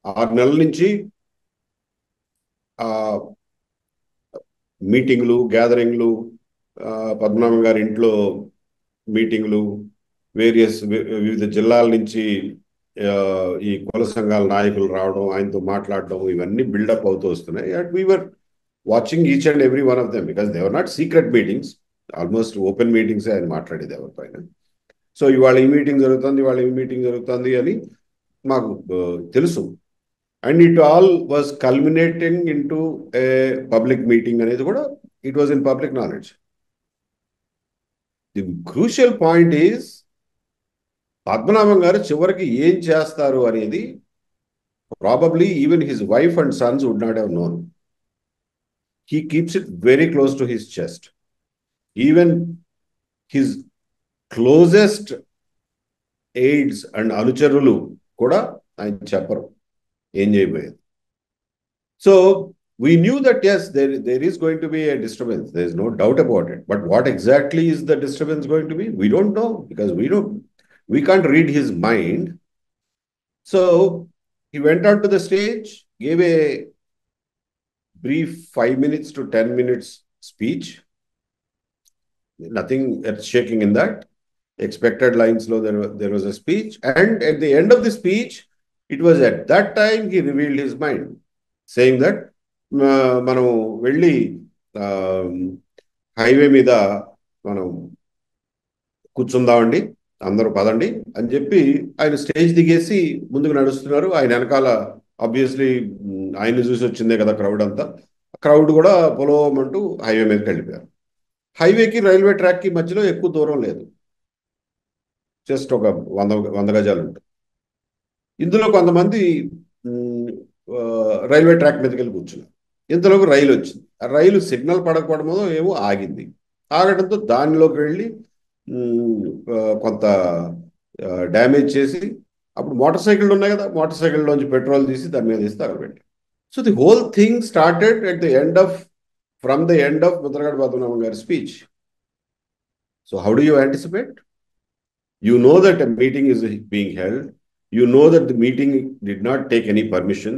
Speaker 2: 6 నెలల నుంచి మీటింగ్లు, గ్యాదరింగ్లు, పద్మనాభం గారి ఇంట్లో మీటింగ్లు, వివిధ జిల్లాల నుంచి ఈ కుల సంఘాల నాయకులు రావడం, ఆయనతో మాట్లాడడం, ఇవన్నీ బిల్డప్ అవుతూ వస్తున్నాయి. And we're watching each and every one of them because they are not secret meetings, almost open meetings ఆయన మాట్లాడేది ఎవరిపైన. సో ఇవాళ ఈ మీటింగ్ జరుగుతుంది, ఇవాళ ఈ మీటింగ్ జరుగుతుంది అని మాకు తెలుసు. And it all was culminating in to a public meeting అనేది కూడా it was in public knowledge. The crucial point is Padmanabham garu చివరికి ఏం చేస్తారు అనేది probably even his wife and sons would not have known. He keeps it very close to his chest. Even his closest aides and అనుచరులు కూడా ఆయన చెప్పరు ఏం చేయబోయేది. So we knew that yes, there is going to be a disturbance. There is no doubt about it. But what exactly is the disturbance going to be? We don't know, because we can't read his mind. So he went out to the stage, gave a brief 5 minutes to 10 minutes speech. Nothing earth shaking in that. Expected lines low, there was a speech. And at the end of the speech, it was at that time he revealed his mind, saying that మనం వెళ్ళి highway మీద మనం కూర్చుందామండి, అందరూ పదండి అని చెప్పి ఆయన stage దిగేసి ముందుకు నడుస్తున్నారు. ఆయన వెనకాల ఆబ్వియస్లీ ఆయన్ని చూసి వచ్చిందే కదా క్రౌడ్ అంతా. క్రౌడ్ కూడా పొలవమంటూ హైవే మీదకి వెళ్ళిపోయారు. హైవేకి రైల్వే ట్రాక్కి మధ్యలో ఎక్కువ దూరం లేదు, జస్ట్ ఒక 100 గజాలు ఉంటుంది. ఇందులో కొంతమంది రైల్వే ట్రాక్ మీదకి వెళ్ళి కూర్చున్నారు. ఇంతలోకి రైలు వచ్చింది. ఆ రైలు సిగ్నల్ పడకపోవడమో ఏమో ఆగింది. ఆగడంతో దానిలోకి వెళ్ళి కొంత డ్యామేజ్ చేసి, అప్పుడు మోటార్ సైకిళ్ళు ఉన్నాయి కదా, మోటార్ సైకిల్లోంచి పెట్రోల్ తీసి దాని మీద వేసి తగలబెట్టారు. So the whole thing started at the end of from the end of Mudragada Padmanabham గారి speech. So how do you anticipate? You know that a meeting is being held. You know that the meeting did not take any permission.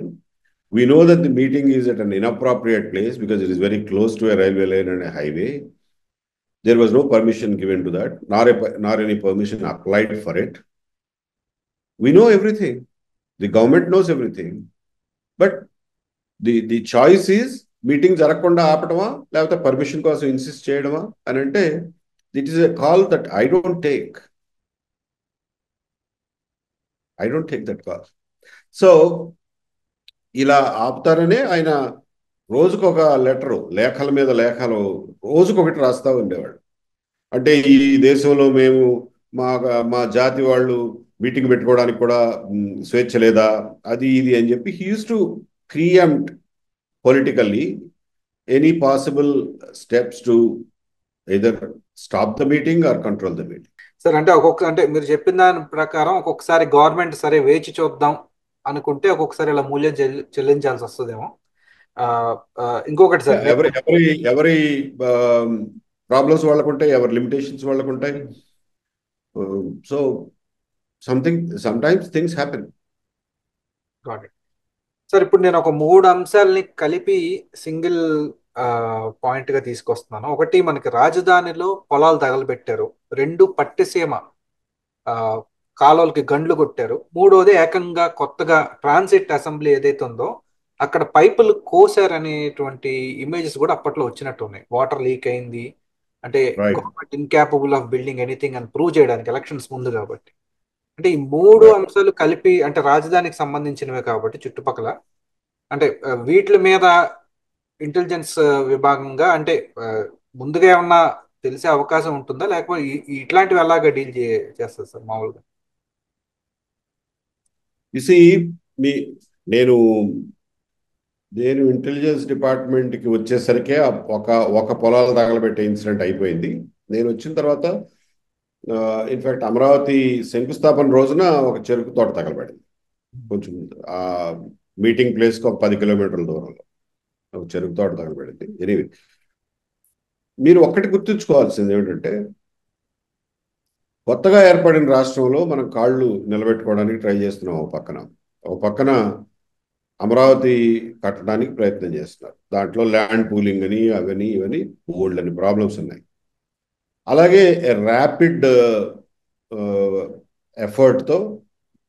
Speaker 2: We know that the meeting is at an inappropriate place because it is very close to a railway line and a highway. There was no permission given to that, nor any permission applied for it. We know everything. The government knows everything. But the choice is, meeting జరగకుండా ఆపటమా లేకపోతే permission కోసం insist చేయడమా అని అంటే, it is a call that I don't take that call. So ఇలా ఆపుతారనే ఆయన రోజుకొక letter, లేఖల మీద లేఖలు రోజుకొకటి రాస్తూ ఉండేవాడు. అంటే ఈ దేశంలో మేము మా జాతి వాళ్ళు మీటింగ్ పెట్టుకోవడానికి కూడా స్వేచ్ఛ లేదా, అది ఇది అని చెప్పి he uses to preempt politically any possible steps to either stop the meeting or control the meeting.
Speaker 1: Sir అంటే మీరు చెప్పిన దాని ప్రకారం ఒక్కొక్కసారి గవర్నమెంట్ సరే వేచి చూద్దాం అనుకుంటే ఒక్కొక్కసారి ఇలా మూల్యం చెల్లించాల్సి వస్తుందేమో. ఇంకొకటి సార్,
Speaker 2: ఎవరి ప్రాబ్లమ్స్ వాళ్ళకు ఉంటాయి, ఎవరి లిమిటేషన్స్ వాళ్ళకు ఉంటాయి. So sometimes things happen.
Speaker 1: Sir ఇప్పుడు నేను ఒక 3 అంశాలని కలిపి సింగిల్ పాయింట్ గా తీసుకొస్తున్నాను. ఒకటి, మనకి రాజధానిలో పొలాలు తగలబెట్టారు. 2, పట్టిసీమ కాలువలకి గండ్లు కొట్టారు. 3వది ఏకంగా కొత్తగా ట్రాన్సిట్ అసెంబ్లీ ఏదైతే ఉందో అక్కడ పైపులు కోసారు అనేటువంటి ఇమేజెస్ కూడా అప్పట్లో వచ్చినట్టు ఉన్నాయి. వాటర్ లీక్ అయింది అంటే government incapable of building anything అని ప్రూవ్ చేయడానికి ఎలక్షన్స్ ముందు కాబట్టి. అంటే ఈ 3 అంశాలు కలిపి, అంటే రాజధానికి సంబంధించినవే కాబట్టి చుట్టుపక్కల, అంటే వీటి మీద ఇంటెలిజెన్స్ విభాగంగా అంటే ముందుగా ఏమన్నా తెలిసే అవకాశం ఉంటుందా, లేకపోతే ఇట్లాంటివి ఎలాగా డీల్ చేస్తారు సార్ మామూలుగా?
Speaker 2: నేను ఇంటెలిజెన్స్ డిపార్ట్మెంట్కి వచ్చేసరికే ఒక పొలాలు తగలబెట్టే ఇన్సిడెంట్ అయిపోయింది. నేను వచ్చిన తర్వాత ఇన్ఫాక్ట్ అమరావతి శంకుస్థాపన రోజున ఒక చెరుకు తోట తగలబడింది. కొంచెం ఆ మీటింగ్ ప్లేస్కి ఒక 10 కిలోమీటర్ల దూరంలో ఒక చెరుకు తోట తగలబడింది. ఎనీవే, మీరు ఒక్కటి గుర్తుంచుకోవాల్సింది ఏమిటంటే, కొత్తగా ఏర్పడిన రాష్ట్రంలో మనం కాళ్ళు నిలబెట్టుకోవడానికి ట్రై చేస్తున్నాం. ఒక పక్కన అమరావతి కట్టడానికి ప్రయత్నం చేస్తున్నారు. దాంట్లో ల్యాండ్ పూలింగ్ అని అవని ఇవని బోల్డ్ అని ప్రాబ్లమ్స్ ఉన్నాయి. అలాగే ర్యాపిడ్ ఎఫర్ట్తో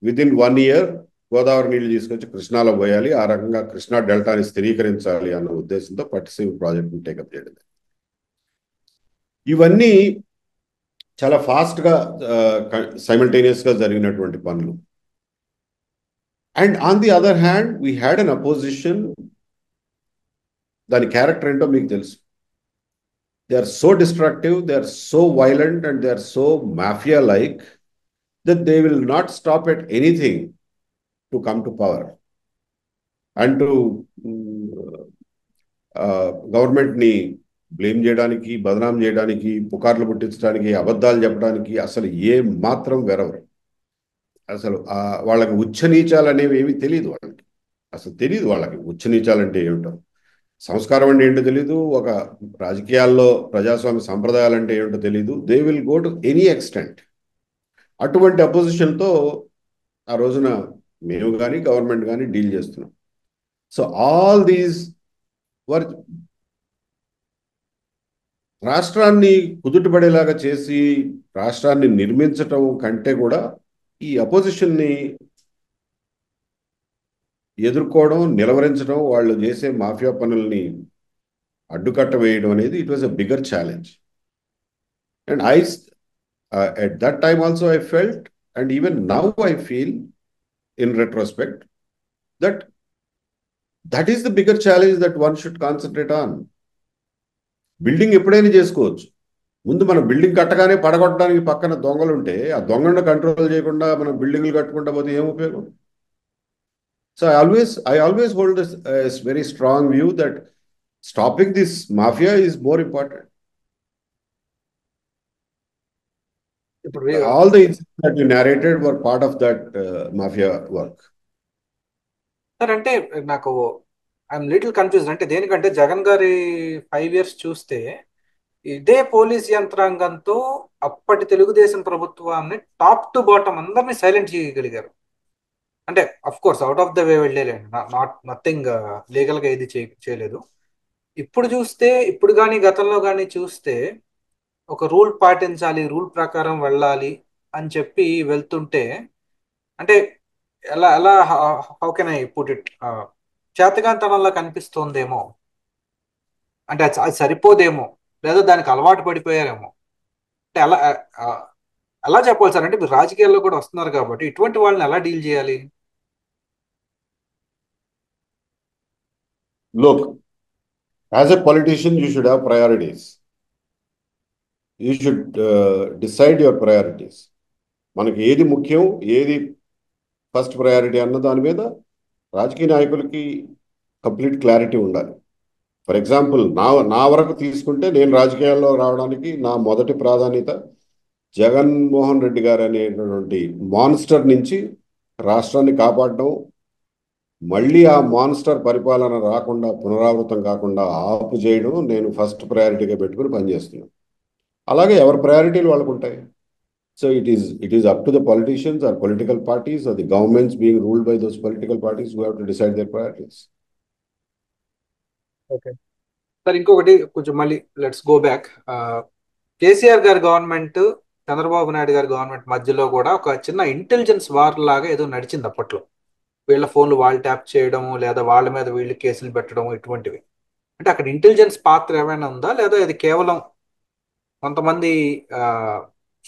Speaker 2: విదిన్ 1 ఇయర్ గోదావరి నీళ్లు తీసుకొచ్చి కృష్ణాలో పోయాలి, ఆ రకంగా కృష్ణా డెల్టాని స్థిరీకరించాలి అన్న ఉద్దేశంతో పట్టిసీమ ప్రాజెక్ట్ని టేకప్ చేయడం. ఇవన్నీ చాలా ఫాస్ట్గా సైమల్టేనియస్గా జరిగినటువంటి పనులు. And on the other hand we had an opposition. దాని క్యారెక్టర్ ఏంటో మీకు తెలుసు. They are so destructive, they are so violent, and they are so mafia-like that they will not stop at anything to come to power and to గవర్నమెంట్ని blame చేయడానికి, బదనాం చేయడానికి, పుకార్లు పుట్టించడానికి, అబద్ధాలు చెప్పడానికి అసలు ఏ మాత్రం వెరవరు. అసలు వాళ్ళకి ఉచ్చ నీచాలు అనేవి ఏమీ తెలియదు. వాళ్ళకి అసలు తెలియదు. వాళ్ళకి ఉచ్చ నీచాలు అంటే ఏమిటో, సంస్కారం అంటే ఏంటో తెలీదు, ఒక రాజకీయాల్లో ప్రజాస్వామ్య సంప్రదాయాలు అంటే ఏంటో తెలీదు. They will go to any extent. అటువంటి అపోజిషన్తో ఆ రోజున మేము కానీ గవర్నమెంట్ కానీ డీల్ చేస్తున్నాం. సో ఆల్ దీస్ వర్ రాష్ట్రాన్ని కుదుటపడేలాగా చేసి రాష్ట్రాన్ని నిర్మించటం కంటే కూడా ఈ అపోజిషన్ని ఎదుర్కోవడం, నిలవరించడం, వాళ్ళు చేసే మాఫియా పనుల్ని అడ్డుకట్ట వేయడం అనేది it was a bigger challenge. And at that time also I felt, and even now I feel in retrospect, that that is the bigger challenge that one should concentrate on. Building ఎప్పుడైనా చేసుకోవచ్చు. ముందు మనం building కట్టగానే పడగొట్టడానికి పక్కన దొంగలు ఉంటే ఆ దొంగలను control చేయకుండా మనం బిల్డింగ్లు కట్టుకుంటా పోతే ఏం ఉపయోగం? So I always hold this very strong view that stopping this mafia is more important. All the incidents that you narrated were part of that mafia work.
Speaker 1: Sir అంటే నాకు ఐఎమ్ లిటిల్ కన్ఫ్యూజ్. అంటే దేనికంటే జగన్ గారి 5 years చూస్తే ఇదే police యంత్రాంగంతో అప్పటి తెలుగుదేశం ప్రభుత్వాన్ని top to bottom అందరినీ సైలెంట్ చేయగలిగారు. అంటే of course out of the way వెళ్ళలేండి, నథింగ్ లీగల్గా ఏది చేయలేదు. ఇప్పుడు చూస్తే, ఇప్పుడు కానీ గతంలో కానీ చూస్తే ఒక రూల్ పాటించాలి, రూల్ ప్రకారం వెళ్ళాలి అని చెప్పి వెళ్తుంటే, అంటే ఎలా ఎలా how can I put it, చేతగాంతనంలా కనిపిస్తోందేమో. అంటే అది సరిపోదేమో, లేదా దానికి అలవాటు పడిపోయారేమో. అంటే ఎలా చెప్పాలి సార్? అంటే మీరు రాజకీయాల్లో కూడా వస్తున్నారు కాబట్టి ఇటువంటి వాళ్ళని ఎలా డీల్ చేయాలి?
Speaker 2: Look, as a politician, you should have priorities. You should decide your priorities. మనకి ఏది ముఖ్యం, ఏది ఫస్ట్ ప్రయారిటీ అన్న దాని మీద రాజకీయ నాయకులకి కంప్లీట్ క్లారిటీ ఉండాలి. ఫర్ ఎగ్జాంపుల్, నా వరకు తీసుకుంటే, నేను రాజకీయాల్లో రావడానికి నా మొదటి ప్రాధాన్యత జగన్మోహన్ రెడ్డి గారు అనేటువంటి మాన్స్టర్ నుంచి రాష్ట్రాన్ని కాపాడడం, మళ్ళీ ఆ మాన్స్టర్ పరిపాలన రాకుండా, పునరావృతం కాకుండా ఆపు చేయడం నేను ఫస్ట్ ప్రయారిటీగా పెట్టుకుని పనిచేస్తున్నాను. అలాగే ఎవరి ప్రయారిటీలు వాళ్ళకు ఉంటాయి. So it is up to the politicians or political parties or the governments being ruled by those political parties who have to decide their priorities.
Speaker 1: Okay sir, ఇంకొకటి కొంచెం మళ్ళీ లెట్స్ గో బ్యాక్. కేసీఆర్ గారి గవర్నమెంట్, చంద్రబాబు నాయుడు గారి government మధ్యలో కూడా ఒక చిన్న intelligence war లాగా ఏదో నడిచింది అప్పట్లో. వీళ్ళ ఫోన్లు వాళ్ళు ట్యాప్ చేయడము, లేదా వాళ్ళ మీద వీళ్ళు కేసులు పెట్టడం, ఇటువంటివి. అంటే అక్కడ ఇంటెలిజెన్స్ పాత్ర ఏమైనా ఉందా, లేదా ఇది కేవలం కొంతమంది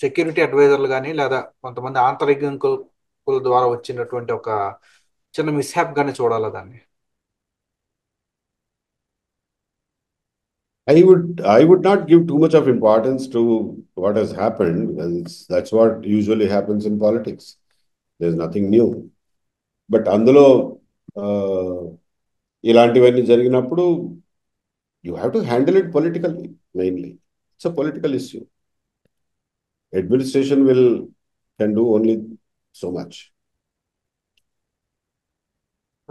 Speaker 1: సెక్యూరిటీ అడ్వైజర్లు కానీ, లేదా కొంతమంది ఆంతరికుల ద్వారా వచ్చినటువంటి ఒక చిన్న మిస్హ్యాప్ గానే చూడాలా దాన్ని?
Speaker 2: I would not give too much of importance to what has happened, because that's what usually happens in politics. There's nothing new. But అందులో ఇలాంటివన్నీ జరిగినప్పుడు you have to handle it politically mainly. It's a political issue. Administration can do only so much.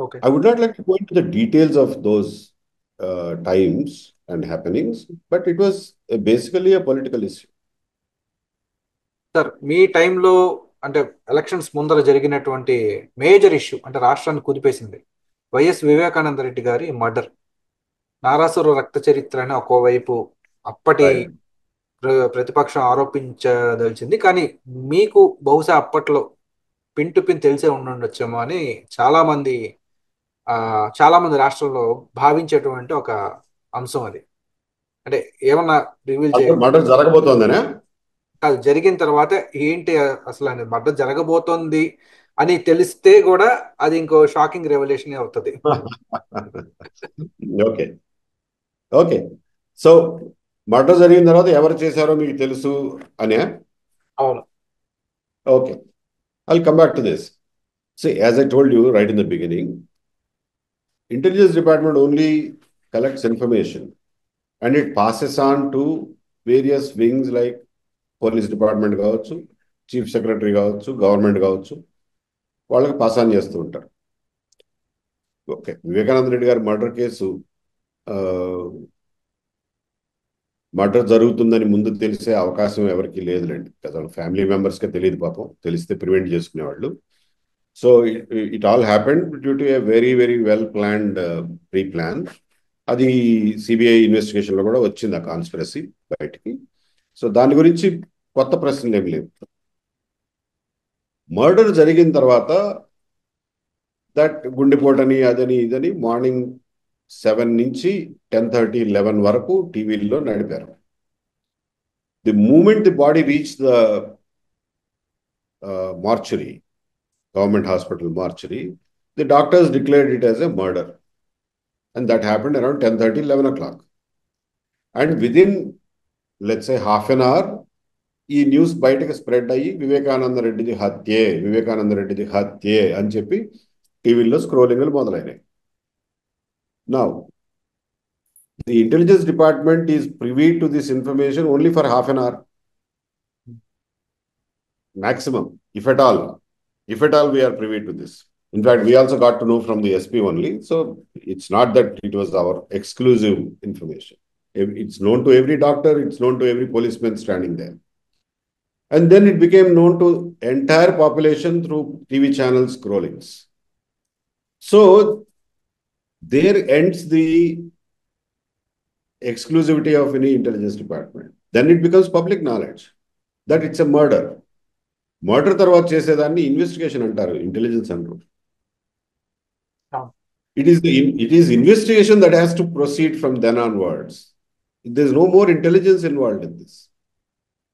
Speaker 1: Okay
Speaker 2: I would not like to go into the details of those times and happenings, but it was basically a political issue.
Speaker 1: Sir, మీ టైంలో అంటే elections ముందర జరిగినటువంటి major issue, అంటే రాష్ట్రాన్ని కుదిపేసింది, YS Vivekananda Reddy గారి murder. నారాసుర రక్త చరిత్ర అని ఒకవైపు అప్పటి
Speaker 2: Right.
Speaker 1: ప్రతిపక్షం ఆరోపించదలిచింది. కానీ మీకు బహుశా అప్పట్లో పిన్ టు పిన్ తెలిసే ఉండుండొచ్చేమో అని చాలా మంది రాష్ట్రంలో భావించేటువంటి ఒక అంశం అది. అంటే ఏమన్నా రివీల్
Speaker 2: మర్డర్ జరగబోతోందనే
Speaker 1: అది జరిగిన తర్వాత ఏంటి అసలు అని మర్డర్ జరగబోతోంది అని తెలిస్తే కూడా అది ఇంకో షాకింగ్ రెవల్యూషన్ అవుతుంది.
Speaker 2: Okay. So మర్డర్ జరిగిన తర్వాత ఎవరు చేశారో మీకు తెలుసు అనే.
Speaker 1: అవును.
Speaker 2: Okay, I'll come back to this. See, as I told you right in the beginning, intelligence department only collects information and it passes on to various wings like police department కావచ్చు, chief secretary కావచ్చు, government కావచ్చు, వాళ్ళకి pass on చేస్తూ ఉంటారు. Okay, Vivekananda Reddy గారి murder case murder జరుగుతుందని ముందు తెలిసే అవకాశం ఎవరికి లేదులేండి, కదా ఫ్యామిలీ మెంబర్స్కే తెలియదు పాపం, తెలిస్తే ప్రివెంట్ చేసుకునేవాళ్ళు. So it all happened due to a very very well planned pre plan. అది సిబిఐ ఇన్వెస్టిగేషన్లో కూడా వచ్చింది ఆ కాన్స్పిరసీ బయటికి. సో దాని గురించి కొత్త ప్రశ్నలు ఏమి లేవు. మర్డర్ జరిగిన తర్వాత దట్ గుండెపోటని అదని ఇదని మార్నింగ్ 7 నుంచి 10:30, 11 వరకు టీవీల్లో నడిపారు. The moment the body reach the mortuary, government hospital mortuary, the doctors declared it as a murder. And that happened around 10:30, 11 o'clock. And within, let's say, half an hour, ఈ news బయటకు spread అయ్యి వివేకానంద రెడ్డిది హత్యే, వివేకానంద రెడ్డిది హత్యే అని చెప్పి టీవీల్లో స్క్రోలింగ్లు మొదలైనాయి. Now the intelligence department is privy to this information only for half an hour maximum, if at all. If at all we are privy to this. In fact, we also got to know from the SP only. So it's not that it was our exclusive information. It's known to every doctor, it's known to every policeman standing there. And then it became known to entire population through TV channel scrollings. So there ends the exclusivity of any intelligence department. Then it becomes public knowledge that it's a murder. Murder తర్వాత చేసేదాన్ని investigation అంటారు, intelligence అంటారు. It is investigation that has to proceed from then onwards. There's no more intelligence involved in this.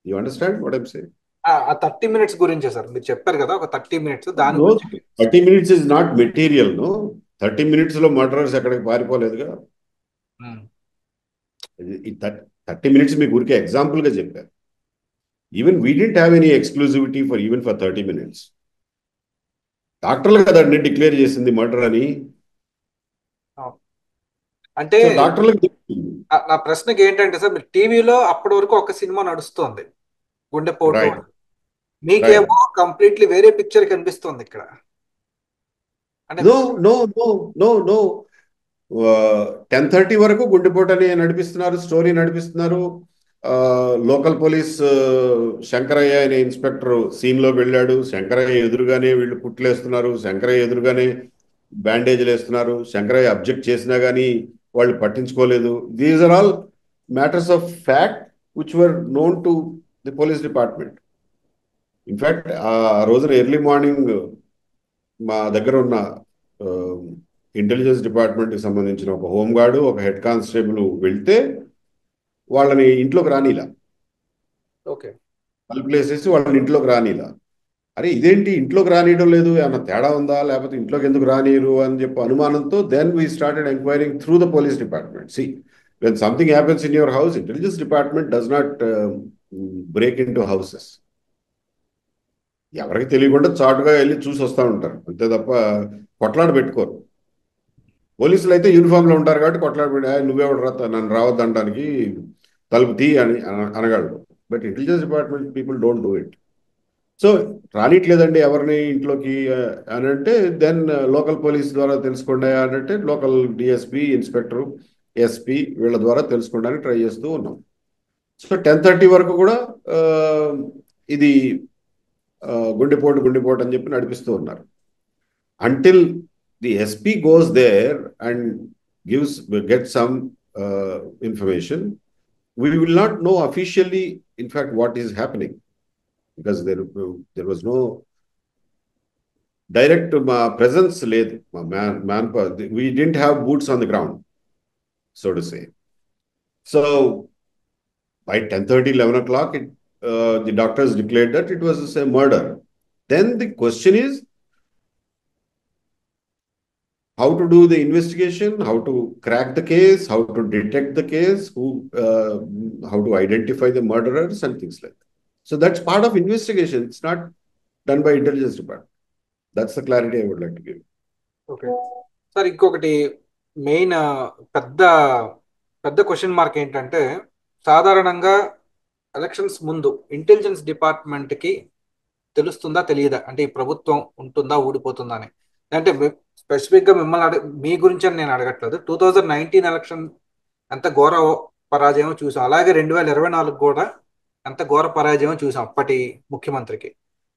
Speaker 2: You understand what I'm saying?
Speaker 1: ఆ 30 minutes గురించే sir మీరు చెప్పారు కదా, ఒక 30 minutes దాని
Speaker 2: No,
Speaker 1: గురించి.
Speaker 2: 30 minutes is not material, no. 30 minutes లో murderers ఎక్కడికి పారిపోలేదుగా. 30 minutes మీకు ఊరికే ఎగ్జాంపుల్ గా చెప్పారు. Even we didn't have any exclusivity for even for 30 minutes. డాక్టర్లు కదండి డిక్లేర్ చేసింది మర్డర్ అని.
Speaker 1: అంటే
Speaker 2: డాక్టర్లకు
Speaker 1: నా ప్రశ్నకి ఏంటంటే సార్, మీరు టీవీలో అప్పటి వరకు ఒక సినిమా నడుస్తుంది గుండెపోటు, మీకేమో కంప్లీట్లీ వేరే పిక్చర్ కనిపిస్తుంది ఇక్కడ. అంటే
Speaker 2: no no no no no 10:30 వరకు గుండెపోటు అని నడిపిస్తున్నారు, స్టోరీ నడిపిస్తున్నారు. లోకల్ పోలీస్ శంకరయ్య అనే ఇన్స్పెక్టర్ సీన్లో వెళ్ళాడు. శంకరయ్య ఎదురుగానే వీళ్ళు కుట్లేస్తున్నారు, శంకరయ్య ఎదురుగానే బ్యాండేజ్లు వేస్తున్నారు. శంకరయ్య అబ్జెక్ట్ చేసినా కానీ వాళ్ళు పట్టించుకోలేదు. These are all matters of fact which were known to the police department. In fact ఆ రోజున ఎర్లీ మార్నింగ్ మా దగ్గర ఉన్న ఇంటెలిజెన్స్ డిపార్ట్మెంట్కి సంబంధించిన ఒక హోంగార్డు, ఒక హెడ్ కానిస్టేబుల్ వెళ్తే వాళ్ళని ఇంట్లోకి రానిలా, తలుపులు వేసేసి వాళ్ళని ఇంట్లోకి రానిలా. అరే ఇదేంటి ఇంట్లోకి రానియడం లేదు, ఏమన్నా తేడా ఉందా, లేకపోతే ఇంట్లోకి ఎందుకు రానియరు అని చెప్పి అనుమానంతో then we started enquiring through the police department. See when something happens in your house, intelligence department does not break in to houses. ఎవరికి తెలియకుండా చాటుగా వెళ్ళి చూసి వస్తూ ఉంటారు అంతే తప్ప కొట్లాడ పెట్టుకోరు. పోలీసులు అయితే యూనిఫామ్లో ఉంటారు కాబట్టి కొట్లాడ పెట్టి నువ్వెవడు నన్ను రావద్దంటానికి తలుపు తీ అని అనగలడు. But intelligence department people don't do it. So రానిట్లేదండి ఎవరిని ఇంట్లోకి అని అంటే దెన్ లోకల్ పోలీస్ ద్వారా తెలుసుకోండి అని అంటే లోకల్ డిఎస్పీ, ఇన్స్పెక్టర్, ఎస్పీ వీళ్ళ ద్వారా తెలుసుకోవడానికి ట్రై చేస్తూ ఉన్నాం. సో 10:30 వరకు కూడా ఇది గుండెపోటు అని చెప్పి నడిపిస్తూ ఉన్నారు. Until the SP goes there and get some information, we will not know officially in fact what is happening, because there was no direct presence led manpower. We didn't have boots on the ground, so to say. So by 10:30, 11 o'clock the doctors declared that it was a murder. Then the question is, how to do the investigation, how to crack the case, how to detect the case, how to identify the murderers and things like that. So that's part of investigation. It's not done by intelligence department. That's the clarity I would like to give.
Speaker 1: Okay sir, ఇంకొకటి main పెద్ద పెద్ద question mark ఏంటంటే, సాధారణంగా elections ముందు intelligence డిపార్ట్మెంట్కి తెలుస్తుందా తెలియదా, అంటే ఈ ప్రభుత్వం ఉంటుందా ఊడిపోతుందా అని. అంటే స్పెసిఫిక్గా మిమ్మల్ని మీ గురించి అని నేను అడగట్లేదు. 2019 ఎలక్షన్ ఎంత ఘోర పరాజయం చూసాం, అలాగే 2024 కూడా ఎంత ఘోర పరాజయం చూసాం అప్పటి ముఖ్యమంత్రికి.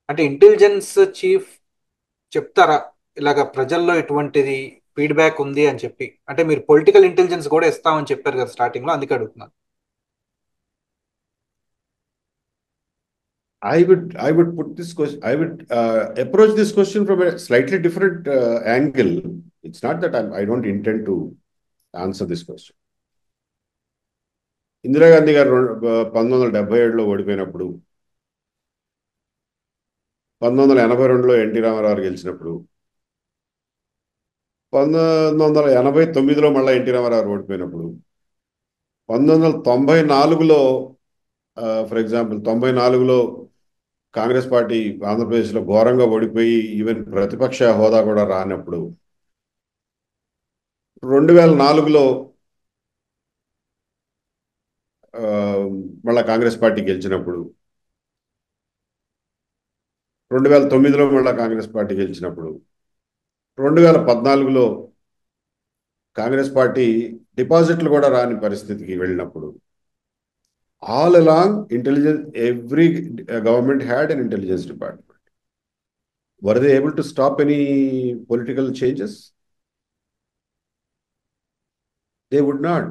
Speaker 1: అంటే ఇంటెలిజెన్స్ చీఫ్ చెప్తారా ఇలాగ ప్రజల్లో ఇటువంటిది ఫీడ్బ్యాక్ ఉంది అని చెప్పి? అంటే మీరు పొలిటికల్ ఇంటెలిజెన్స్ కూడా ఇస్తామని చెప్పారు కదా స్టార్టింగ్ లో, అందుకే అడుగుతున్నాను.
Speaker 2: I would put this question. I would approach this question from a slightly different angle. It's not that I don't intend to answer this question. Indira Gandhi గారు 1977లో ఓడిపోయినప్పుడు, 1982లో ఎన్టీ రామారావు గెలిచినప్పుడు, 1989లో మళ్ళీ ఎన్టీ రామారావు ఓడిపోయినప్పుడు, 1994లో ఫర్ ఎగ్జాంపుల్ 94లో కాంగ్రెస్ పార్టీ ఆంధ్రప్రదేశ్లో ఘోరంగా ఓడిపోయి ఈవెన్ ప్రతిపక్ష హోదా కూడా రానప్పుడు, 2004లో మళ్ళా కాంగ్రెస్ పార్టీ గెలిచినప్పుడు, 2009లో మళ్ళా కాంగ్రెస్ పార్టీ గెలిచినప్పుడు, 2014లో కాంగ్రెస్ పార్టీ డిపాజిట్లు కూడా రాని పరిస్థితికి వెళ్ళినప్పుడు, all along intelligence, every government had an intelligence department. Were they able to stop any political changes? They would not.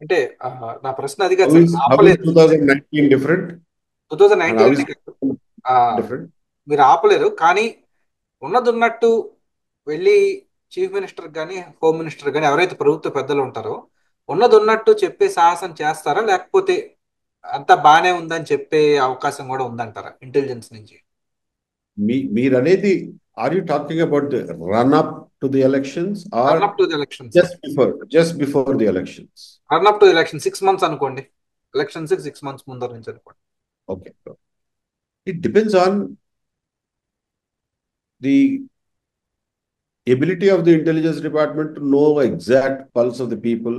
Speaker 1: అంటే నా ప్రశ్న అది కాదు
Speaker 2: How
Speaker 1: sir,
Speaker 2: is, how is
Speaker 1: ఆపలేదు.
Speaker 2: 2019 different? And
Speaker 1: 2019
Speaker 2: how is
Speaker 1: అంటే ఆ,
Speaker 2: different?
Speaker 1: మీరు ఆపలేరు, కానీ ఉన్నది ఉన్నట్టు వెళ్ళి చీఫ్ మినిస్టర్ కానీ హోమ్ మినిస్టర్ కానీ ఎవరైతే ప్రభుత్వ పెద్దలు ఉంటారో ఉన్నది ఉన్నట్టు చెప్పే సాహసం చేస్తారా, లేకపోతే అంతా బానే ఉందని చెప్పే అవకాశం కూడా ఉందంటారా ఇంటెలిజెన్స్ నుంచి?
Speaker 2: మీరు అనేది, are you talking about the run up to the elections or
Speaker 1: run up to the elections.
Speaker 2: just before the elections?
Speaker 1: Run up to election 6 months అనుకోండి, ఎలక్షన్స్ 6 months ముందర నుంచి అనుకోండి.
Speaker 2: Okay. It depends on the ability of the intelligence department to know exact pulse of the people.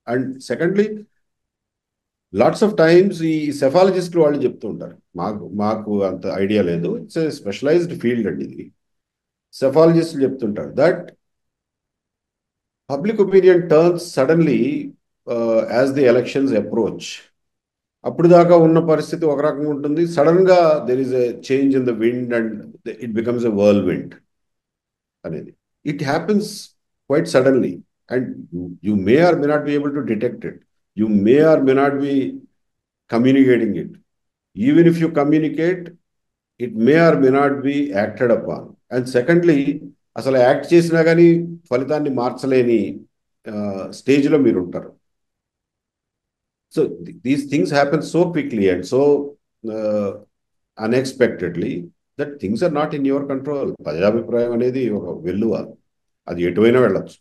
Speaker 2: And secondly, lots of times ఈ సెఫాలజిస్టులు వాళ్ళు చెప్తూ ఉంటారు, మాకు మాకు అంత ఐడియా లేదు, ఇట్స్ ఏ స్పెషలైజ్డ్ ఫీల్డ్ అండి ఇది. సెఫాలజిస్టులు చెప్తుంటారు that public opinion turns suddenly as the elections approach. అప్పుడు దాకా ఉన్న పరిస్థితి ఒక రకంగా ఉంటుంది, సడన్ గా there is a change in the wind and it becomes a whirlwind అనేది. It happens quite suddenly and you may or may not be able to detect it. You may or may not be communicating it. Even if you communicate, it may or may not be acted upon. And secondly, అసలు act చేసినా కానీ ఫలితాన్ని మార్చలేని స్టేజ్లో మీరు ఉంటారు. So these things happen so quickly and so unexpectedly that things are not in your control. ప్రజాభిప్రాయం అనేది ఒక వెల్లువ, అది ఎటువైనా వెళ్ళచ్చు,